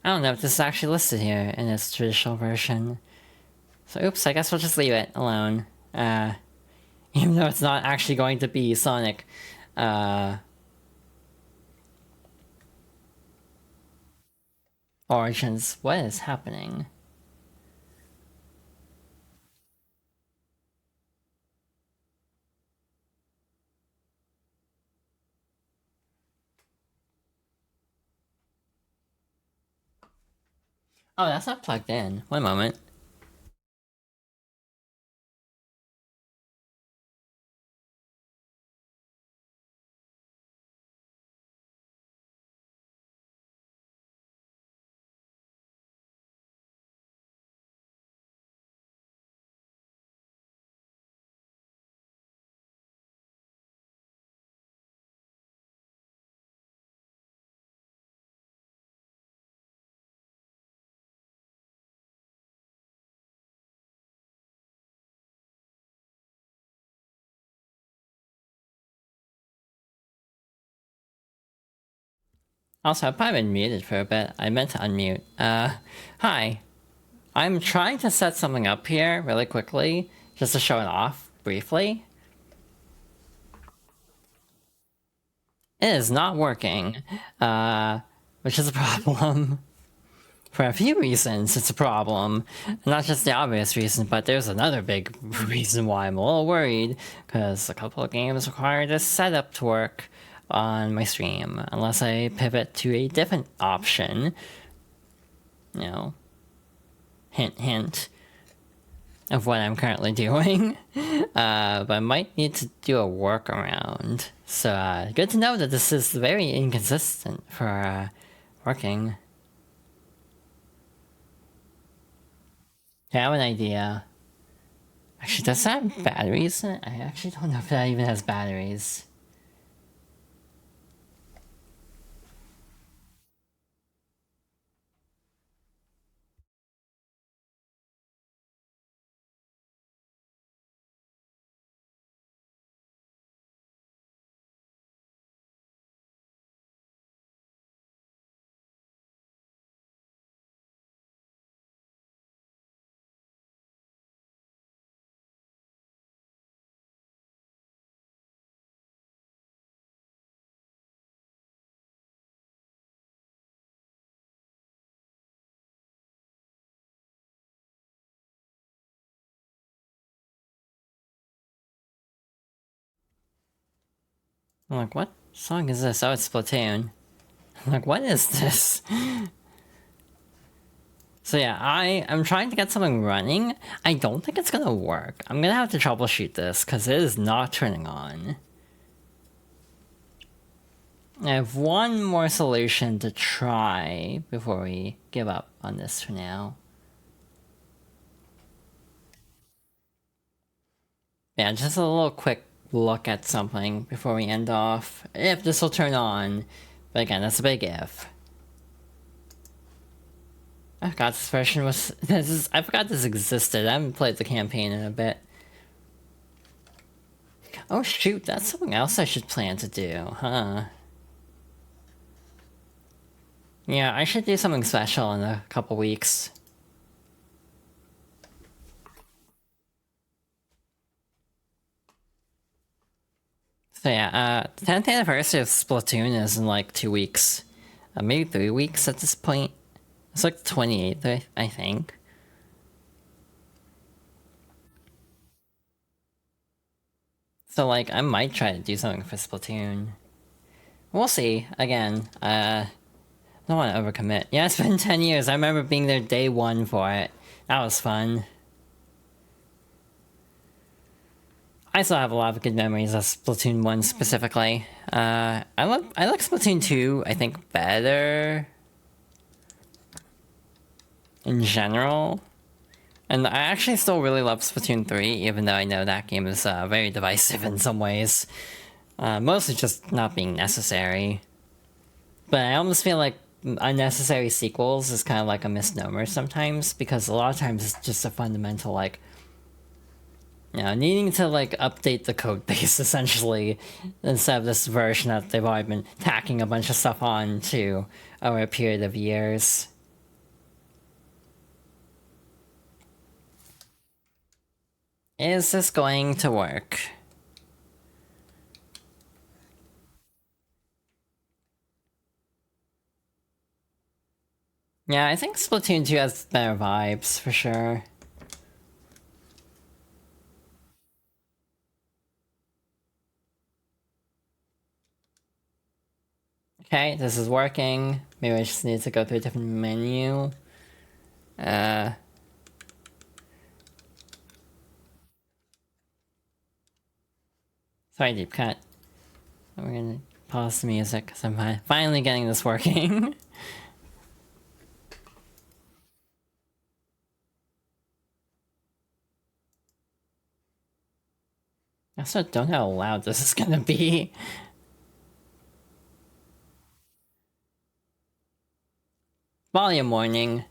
I don't know if this is actually listed here in its traditional version. So oops, I guess we'll just leave it alone. Even though it's not actually going to be Sonic. Origins. What is happening? Oh, that's not plugged in. One moment. Also, I've probably been muted for a bit. I meant to unmute. Hi. I'm trying to set something up here really quickly, just to show it off briefly. It is not working, which is a problem. For a few reasons, it's a problem. Not just the obvious reason, but there's another big reason why I'm a little worried, because a couple of games require this setup to work on my stream, unless I pivot to a different option. You know, hint, hint, of what I'm currently doing. But I might need to do a workaround. So, good to know that this is very inconsistent for working. I have an idea. Actually, does that have batteries in it? I actually don't know if that even has batteries. I'm like, what song is this? Oh, it's Splatoon. I'm like, what is this? So yeah, I'm trying to get something running. I don't think it's gonna work. I'm gonna have to troubleshoot this, because it is not turning on. I have one more solution to try before we give up on this for now. Yeah, just a little quick look at something before we end off. If this will turn on. But again, that's a big if. I forgot this version was... I forgot this existed. I haven't played the campaign in a bit. Oh shoot, that's something else I should plan to do, huh? Yeah, I should do something special in a couple weeks. So yeah, 10th anniversary of Splatoon is in like 2 weeks. Maybe 3 weeks at this point. It's like the 28th, I think. So like, I might try to do something for Splatoon. We'll see. Again, I don't want to overcommit. Yeah, it's been 10 years. I remember being there day one for it. That was fun. I still have a lot of good memories of Splatoon 1 specifically. I like Splatoon 2, I think, better in general. And I actually still really love Splatoon 3, even though I know that game is very divisive in some ways. Mostly just not being necessary. But I almost feel like unnecessary sequels is kind of like a misnomer sometimes, because a lot of times it's just a fundamental, like, Yeah, needing to like update the code base essentially instead of this version that they've already been tacking a bunch of stuff on to over a period of years. Is this going to work? Yeah, I think Splatoon 2 has better vibes for sure. Okay, this is working. Maybe I just need to go through a different menu. Sorry, deep cut. We're gonna pause the music because I'm finally getting this working. I also don't know how loud this is gonna be. Volume warning.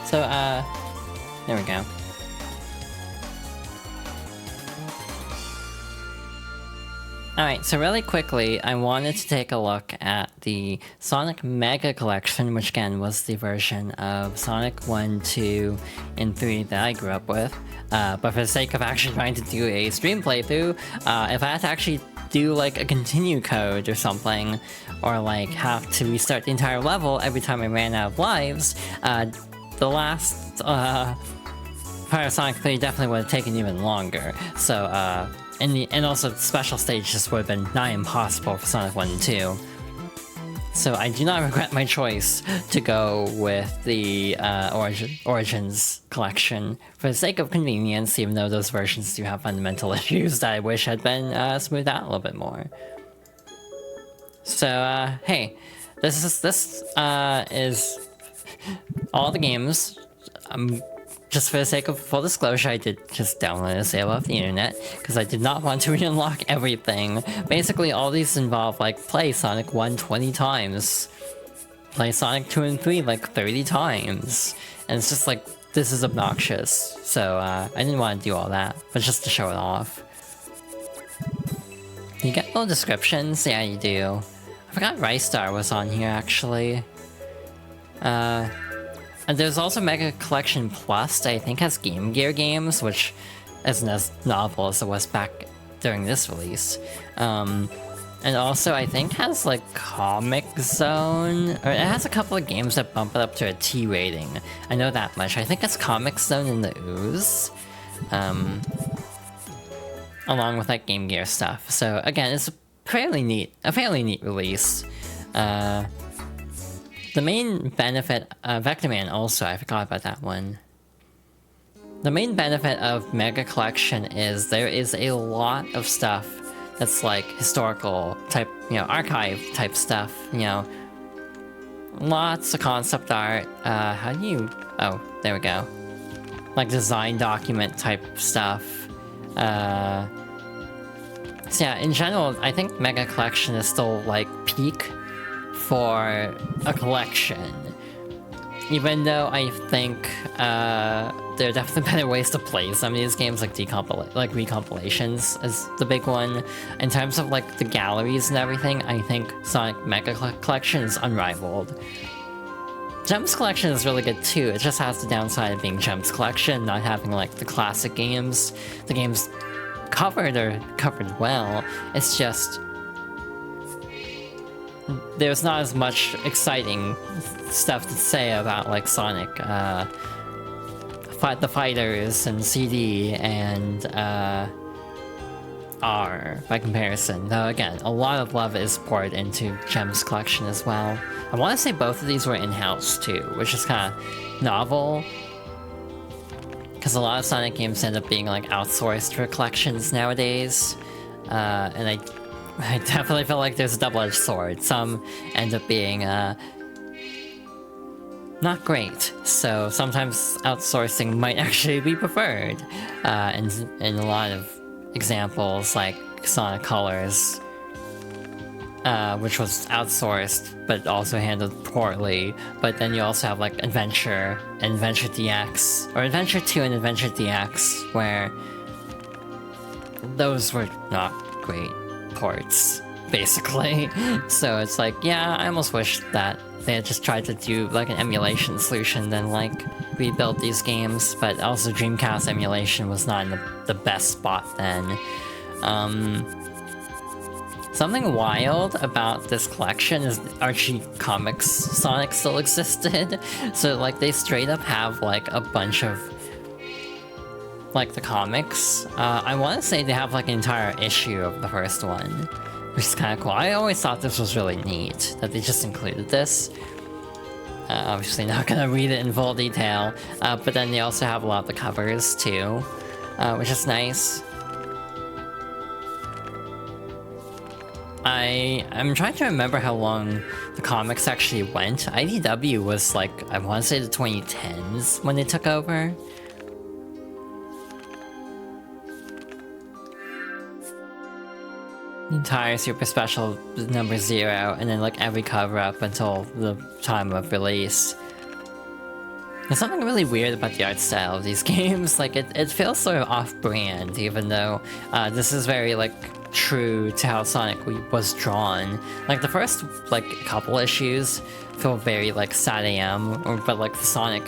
So, there we go. Alright, so really quickly, I wanted to take a look at the Sonic Mega Collection, which again was the version of Sonic 1, 2, and 3 that I grew up with. But for the sake of actually trying to do a stream playthrough, if I had to actually do like a continue code or something, or like have to restart the entire level every time I ran out of lives, the last part of Sonic 3 definitely would have taken even longer. So, and also special stages would have been nigh impossible for Sonic 1 and 2. So I do not regret my choice to go with the Origins collection for the sake of convenience, even though those versions do have fundamental issues that I wish had been smoothed out a little bit more. So, hey, this is all the games. Just for the sake of full disclosure, I did just download a sale off the internet, because I did not want to re-unlock everything. Basically, all these involve, like, play Sonic 1 20 times, play Sonic 2 and 3 like 30 times, and it's just like, this is obnoxious. So, I didn't want to do all that, but just to show it off. You get little descriptions? Yeah, you do. I forgot Rice Star was on here, actually. And there's also Mega Collection Plus that I think has Game Gear games, which isn't as novel as it was back during this release. And also I think has like Comic Zone, or it has a couple of games that bump it up to a T rating. I know that much. I think it's Comic Zone in the Ooze. Along with like Game Gear stuff. So again, it's a fairly neat release. The main benefit, Vector Man also, I forgot about that one. The main benefit of Mega Collection is there is a lot of stuff that's like historical type, you know, archive type stuff, you know. Lots of concept art, how do you, oh, there we go. Like design document type stuff. So yeah, in general, I think Mega Collection is still like peak for a collection, even though I think there are definitely better ways to play some of these games, like recompilations is the big one. In terms of like the galleries and everything, I think Sonic Mega Collection is unrivaled. Gems Collection is really good too, it just has the downside of being Gems Collection, not having like the classic games. The games covered are covered well, it's just there's not as much exciting stuff to say about like Sonic, the Fighters and CD and R by comparison. Though again, a lot of love is poured into Gems Collection as well. I want to say both of these were in-house too, which is kind of novel, because a lot of Sonic games end up being like outsourced for collections nowadays, and I definitely feel like there's a double-edged sword. Some end up being not great. So sometimes outsourcing might actually be preferred. In a lot of examples, like Sonic Colors, which was outsourced, but also handled poorly. But then you also have like Adventure and Adventure DX, or Adventure 2 and Adventure DX, where those were not great ports, basically. So it's like, yeah, I almost wish that they had just tried to do like an emulation solution than like rebuild these games, but also Dreamcast emulation was not in the best spot then. Something wild about this collection is Archie Comics Sonic still existed. So like they straight up have like a bunch of like the comics. I want to say they have like an entire issue of the first one, which is kind of cool. I always thought this was really neat that they just included this. Obviously not gonna read it in full detail, but then they also have a lot of the covers too, which is nice. I'm trying to remember how long the comics actually went. IDW was like, I want to say the 2010s when they took over. Entire Super Special number 0, and then like every cover up until the time of release. There's something really weird about the art style of these games. Like it feels sort of off-brand, even though this is very like true to how Sonic was drawn. Like the first like couple issues feel very like Sad AM, but like the Sonic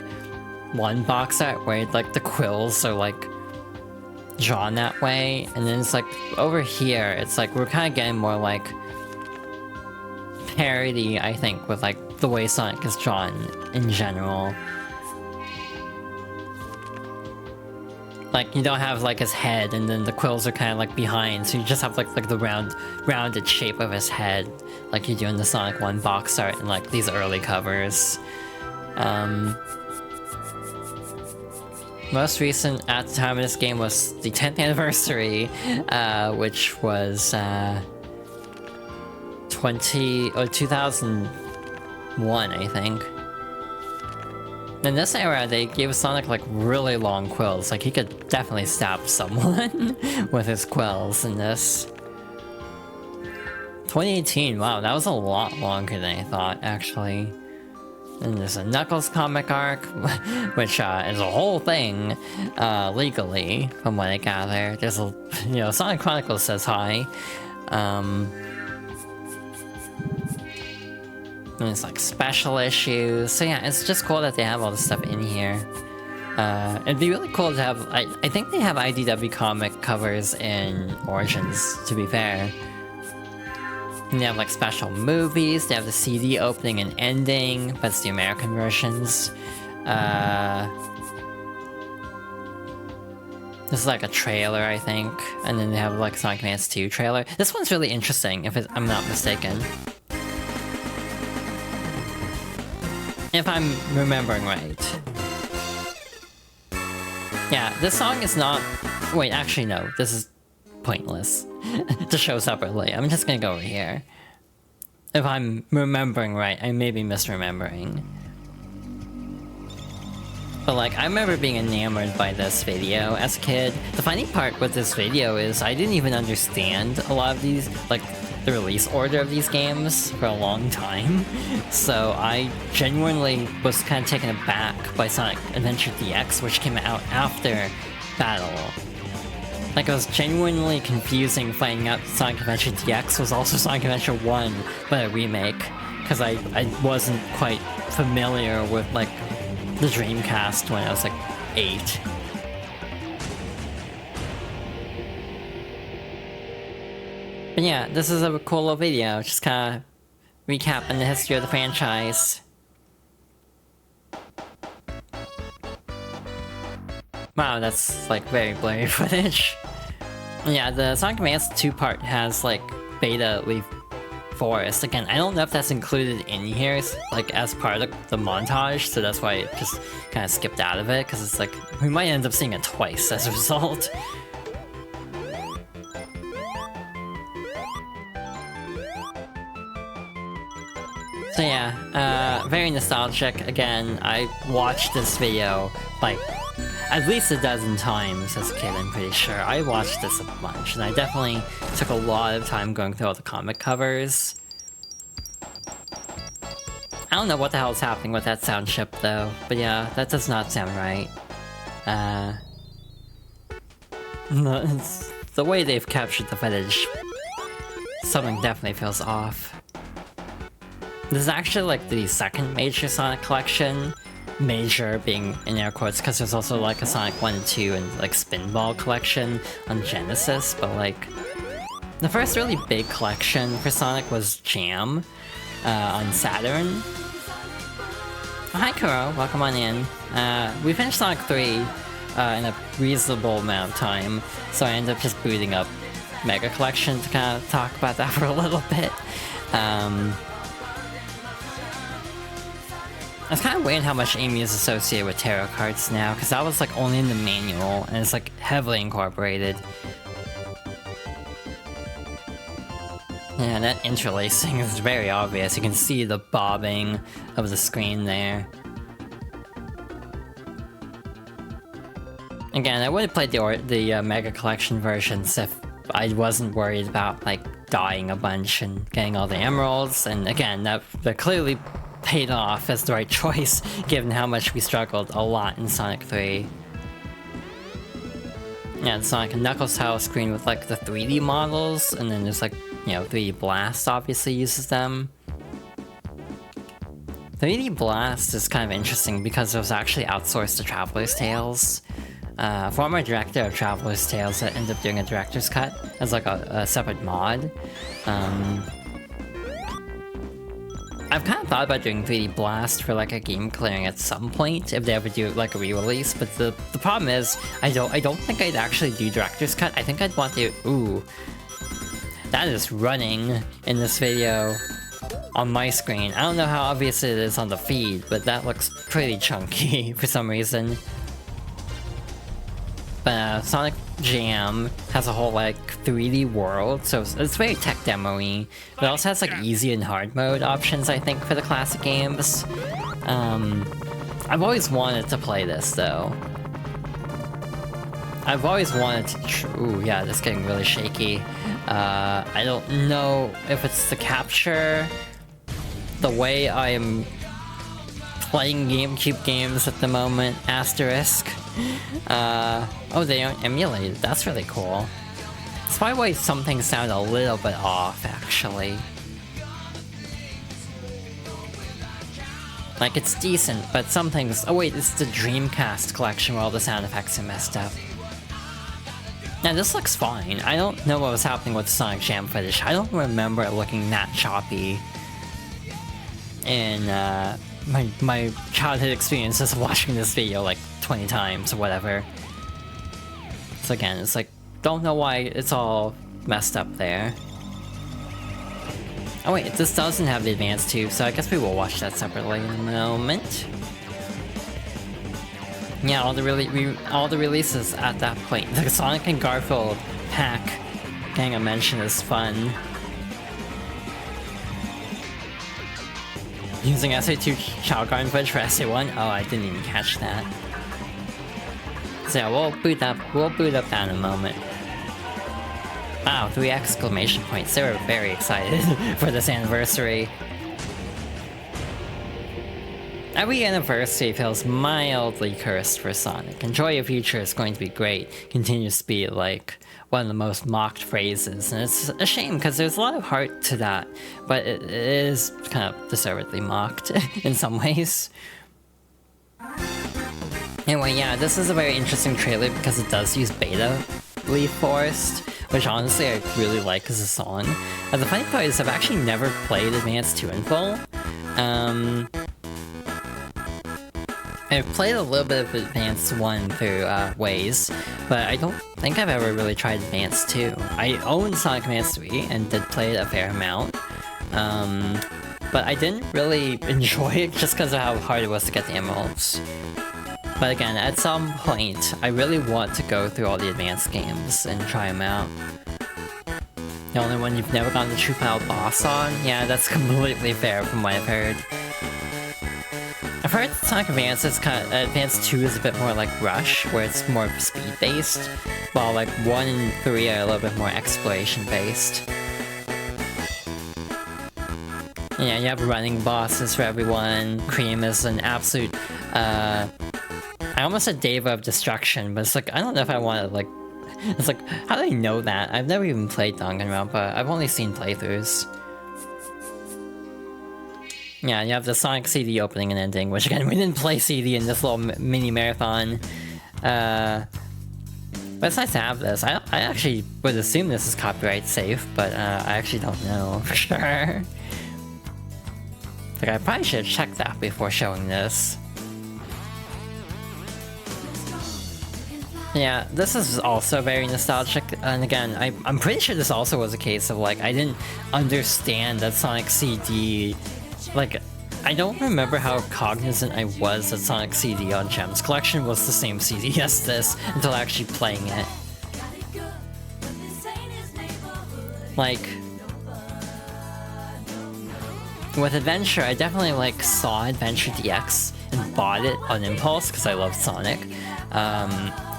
1 box art where like the quills are like drawn that way, and then it's like over here it's like we're kind of getting more like parody, I think, with like the way Sonic is drawn in general. Like you don't have like his head and then the quills are kind of like behind, so you just have like the rounded shape of his head like you do in the Sonic 1 box art and like these early covers. Most recent at the time of this game was the 10th anniversary, which was 2001, I think. In this era, they gave Sonic like really long quills. Like he could definitely stab someone with his quills in this. 2018, wow, that was a lot longer than I thought, actually. And there's a Knuckles comic arc, which is a whole thing, legally, from what I gather. There's a, Sonic Chronicles says hi. And it's like special issues. So yeah, it's just cool that they have all this stuff in here. It'd be really cool to have, I think they have IDW comic covers in Origins, to be fair. And they have like special movies, they have the CD opening and ending, but it's the American versions. This is like a trailer, I think. And then they have like Sonic Advance 2 trailer. This one's really interesting, if I'm not mistaken. If I'm remembering right. Yeah, this song is not... Wait, actually no, this is pointless to show separately. I'm just gonna go over here. If I'm remembering right, I may be misremembering. But like, I remember being enamored by this video as a kid. The funny part with this video is I didn't even understand a lot of these, like, the release order of these games for a long time. So I genuinely was kind of taken aback by Sonic Adventure DX, which came out after Battle. Like, it was genuinely confusing finding out Sonic Adventure DX was also Sonic Adventure 1, but a remake. Because I wasn't quite familiar with, like, the Dreamcast when I was, like, 8. But yeah, this is a cool little video, just kinda recapping the history of the franchise. Wow, that's like very blurry footage. Yeah, the Sonic Advance 2 part has like beta leaf forest. Again, I don't know if that's included in here, like as part of the montage, so that's why it just kind of skipped out of it, because it's like, we might end up seeing it twice as a result. So yeah, very nostalgic. Again, I watched this video like at least a dozen times as a kid, I'm pretty sure. I watched this a bunch, and I definitely took a lot of time going through all the comic covers. I don't know what the hell is happening with that sound chip though, but yeah, that does not sound right. No, it's the way they've captured the footage. Something definitely feels off. This is actually like the second major Sonic collection. Major being in air quotes, because there's also like a Sonic 1 and 2 and like Spinball collection on Genesis, but like the first really big collection for Sonic was Jam on Saturn. Oh, hi Kuro, welcome on in. We finished Sonic 3 in a reasonable amount of time, so I ended up just booting up Mega Collection to kind of talk about that for a little bit. It's kind of weird how much Amy is associated with tarot cards now, because that was like only in the manual, and it's like heavily incorporated. Yeah, that interlacing is very obvious. You can see the bobbing of the screen there. Again, I would have played the Mega Collection versions if I wasn't worried about like dying a bunch and getting all the emeralds, and again, that clearly paid off as the right choice, given how much we struggled a lot in Sonic 3. Yeah, it's Sonic and Knuckles style screen with like the 3D models, and then there's like, you know, 3D Blast obviously uses them. 3D Blast is kind of interesting because it was actually outsourced to Traveler's Tales. Former director of Traveler's Tales that ended up doing a director's cut as like a separate mod. I've kind of thought about doing 3D Blast for like a game clearing at some point if they ever do like a re-release, but the problem is I don't think I'd actually do director's cut. I think I'd want to. Ooh, that is running in this video on my screen. I don't know how obvious it is on the feed, but that looks pretty chunky for some reason. But Sonic Jam has a whole like 3D world, so it's very tech demo-y. It also has like easy and hard mode options, I think, for the classic games. I've always wanted to play this though. I've always wanted to. Ooh, yeah, this is getting really shaky. I don't know if it's to capture the way I am playing GameCube games at the moment, asterisk. Oh, they aren't emulated. That's really cool. That's probably why some things sound a little bit off, actually. Like, it's decent, but some things... Oh wait, it's the Dreamcast collection where all the sound effects are messed up. Now, this looks fine. I don't know what was happening with the Sonic Jam footage. I don't remember it looking that choppy in, my childhood experiences of watching this video like 20 times or whatever. So again, it's like, don't know why it's all messed up there. Oh wait, this doesn't have the advanced tube, so I guess we will watch that separately in a moment. Yeah, all the releases at that point. The Sonic and Garfield pack, getting a mention is fun. Using SA2 Child Garden footage for SA1? Oh, I didn't even catch that. So yeah, we'll boot up that in a moment. Wow, 3 exclamation points. They were very excited for this anniversary. Every anniversary feels mildly cursed for Sonic. Enjoy your future is going to be great. Continues to be like one of the most mocked phrases, and it's a shame because there's a lot of heart to that, but it is kind of deservedly mocked in some ways. Anyway, yeah, this is a very interesting trailer because it does use Beta Leaf Forest, which honestly I really like as a song. The funny part is I've actually never played Advance 2 in full. I've played a little bit of Advance 1 through Ways, but I don't think I've ever really tried Advance 2. I own Sonic Advance 3 and did play it a fair amount, but I didn't really enjoy it just because of how hard it was to get the emeralds. But again, at some point, I really want to go through all the advanced games and try them out. The only one you've never gotten the true final boss on? Yeah, that's completely fair from what I've heard. I've heard Sonic Advance 2 is a bit more like Rush, where it's more speed-based, while like 1 and 3 are a little bit more exploration-based. Yeah, you have running bosses for everyone. Cream is an absolute, I almost said Deva of Destruction, but it's like, I don't know if I want to, like... It's like, how do I know that? I've never even played Danganronpa, but I've only seen playthroughs. Yeah, you have the Sonic CD opening and ending, which again, we didn't play CD in this little mini marathon. But it's nice to have this. I actually would assume this is copyright safe, but I actually don't know for sure. Like, I probably should have checked that before showing this. Yeah, this is also very nostalgic, and again, I'm pretty sure this also was a case of, like, I didn't understand that Sonic CD... Like, I don't remember how cognizant I was that Sonic CD on Gems Collection was the same CD as this until actually playing it. Like... With Adventure, I definitely, like, saw Adventure DX and bought it on impulse because I loved Sonic.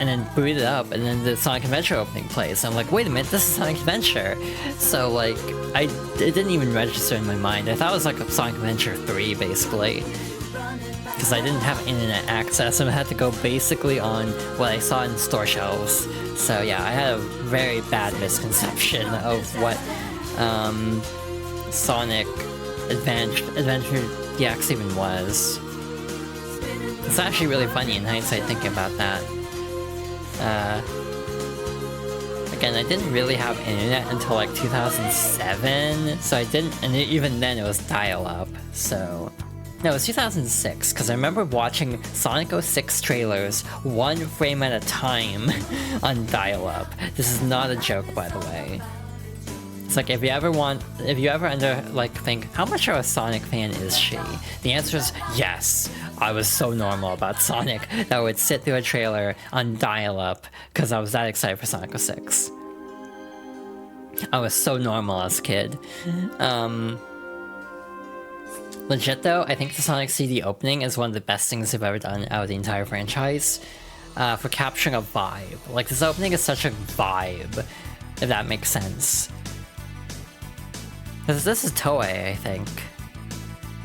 And then booted it up, and then the Sonic Adventure opening plays. I'm like, wait a minute, this is Sonic Adventure! So, like, it didn't even register in my mind. I thought it was like a Sonic Adventure 3, basically. Because I didn't have internet access, and I had to go basically on what I saw in store shelves. So yeah, I had a very bad misconception of what, Sonic Adventure DX even was. It's actually really funny in hindsight thinking about that. Again, I didn't really have internet until like 2007, so I didn't, and even then it was dial-up, so... No, it was 2006, because I remember watching Sonic 06 trailers 1 frame at a time on dial-up. This is not a joke, by the way. It's like, if you ever think, how much of a Sonic fan is she? The answer is yes. I was so normal about Sonic that I would sit through a trailer on dial-up because I was that excited for Sonic 06. I was so normal as a kid. Legit though, I think the Sonic CD opening is one of the best things they've ever done out of the entire franchise. For capturing a vibe. Like, this opening is such a vibe, if that makes sense. Because this is Toei, I think.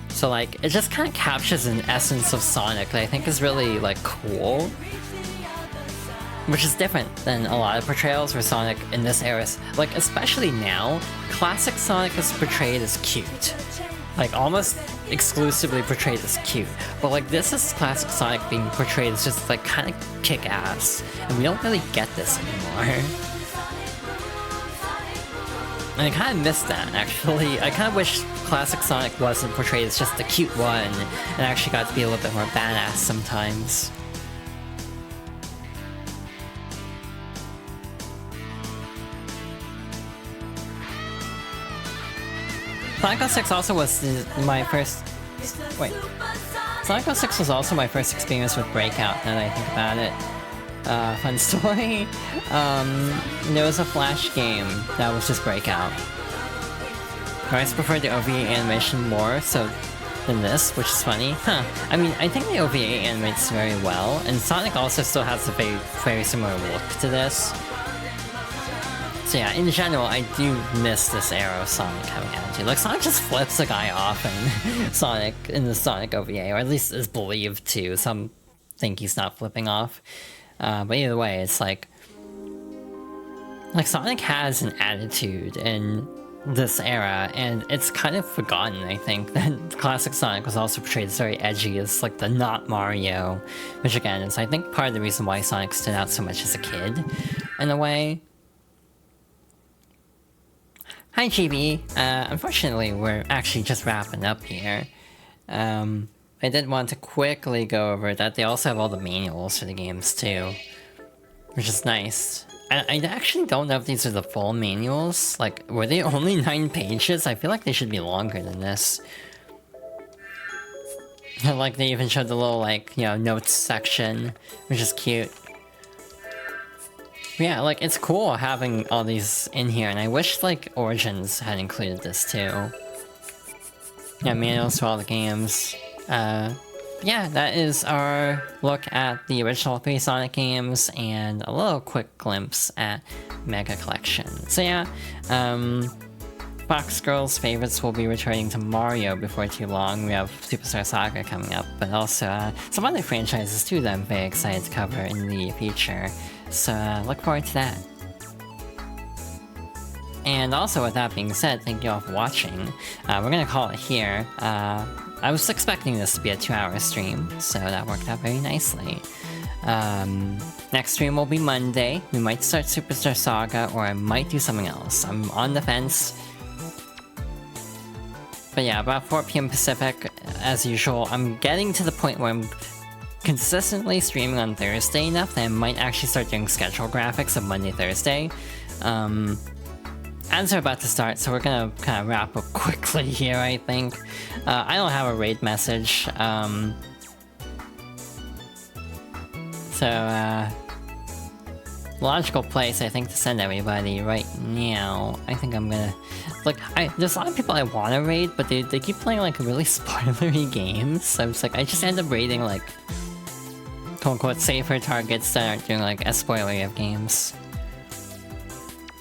So like, it just kind of captures an essence of Sonic that I think is really, like, cool. Which is different than a lot of portrayals where Sonic in this era, like, especially now, classic Sonic is portrayed as cute. Like, almost exclusively portrayed as cute. But like, this is classic Sonic being portrayed as just, like, kind of kick-ass. And we don't really get this anymore. And I kind of miss that, actually. I kind of wish classic Sonic wasn't portrayed as just the cute one, and actually got to be a little bit more badass sometimes. Sonic 06 also was my first... Wait. Sonic 06 was also my first experience with Breakout, now that I think about it. Fun story. There was a Flash game that was just Breakout. I always preferred the OVA animation more than this, which is funny. Huh. I mean, I think the OVA animates very well, and Sonic also still has a very, very similar look to this. So yeah, in general, I do miss this era of Sonic having attitude. Like, Sonic just flips a guy off in the Sonic OVA, or at least is believed to. Some think he's not flipping off. But either way, it's like Sonic has an attitude in this era, and it's kind of forgotten, I think, that classic Sonic was also portrayed as very edgy, as like the not Mario, which again is, I think, part of the reason why Sonic stood out so much as a kid, in a way. Hi GB, unfortunately we're actually just wrapping up here. I did want to quickly go over that they also have all the manuals for the games too, which is nice. I actually don't know if these are the full manuals. Like, were they only 9 pages? I feel like they should be longer than this. Like, they even showed the little, like, you know, notes section, which is cute. Yeah, like, it's cool having all these in here, and I wish, like, Origins had included this too. Yeah, manuals to all the games. Yeah, that is our look at the original 3 Sonic games, and a little quick glimpse at Mega Collection. So yeah, Fox Girls favorites will be returning to Mario before too long. We have Superstar Saga coming up, but also some other franchises too that I'm very excited to cover in the future. So look forward to that. And also, with that being said, thank you all for watching. We're gonna call it here. I was expecting this to be a 2-hour stream, so that worked out very nicely. Next stream will be Monday. We might start Superstar Saga, or I might do something else. I'm on the fence. But yeah, about 4 PM Pacific, as usual. I'm getting to the point where I'm consistently streaming on Thursday enough that I might actually start doing schedule graphics of Monday, Thursday. Ads are about to start, so we're gonna kind of wrap up quickly here, I think. I don't have a raid message, so logical place, I think, to send everybody right now. I think I'm gonna... Like, there's a lot of people I want to raid, but they keep playing, like, really spoilery games, so I'm just like, I just end up raiding, like, quote-unquote safer targets that aren't doing, like, as spoilery of games.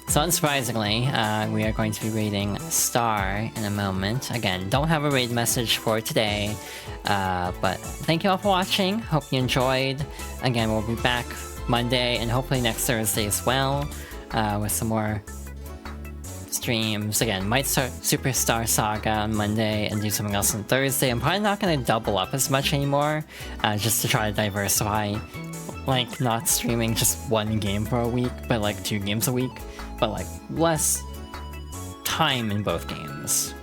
So unsurprisingly, we are going to be raiding Star in a moment. Again, don't have a raid message for today, but thank you all for watching. Hope you enjoyed. Again, we'll be back Monday and hopefully next Thursday as well, with some more streams. Again, might start Superstar Saga on Monday and do something else on Thursday. I'm probably not going to double up as much anymore, just to try to diversify. Like, not streaming just 1 game for a week, but like 2 games a week. But like, less time in both games.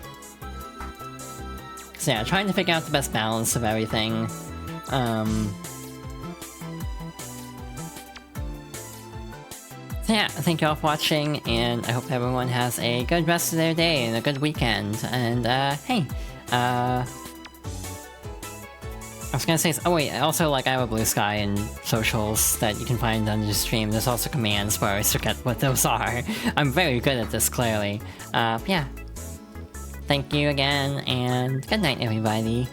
So yeah, trying to figure out the best balance of everything. So yeah, thank you all for watching, and I hope everyone has a good rest of their day and a good weekend. And hey, I was gonna say, oh wait, also, like, I have a Blue Sky and socials that you can find on the stream. There's also commands, but I always forget what those are. I'm very good at this, clearly. Yeah. Thank you again, and good night, everybody.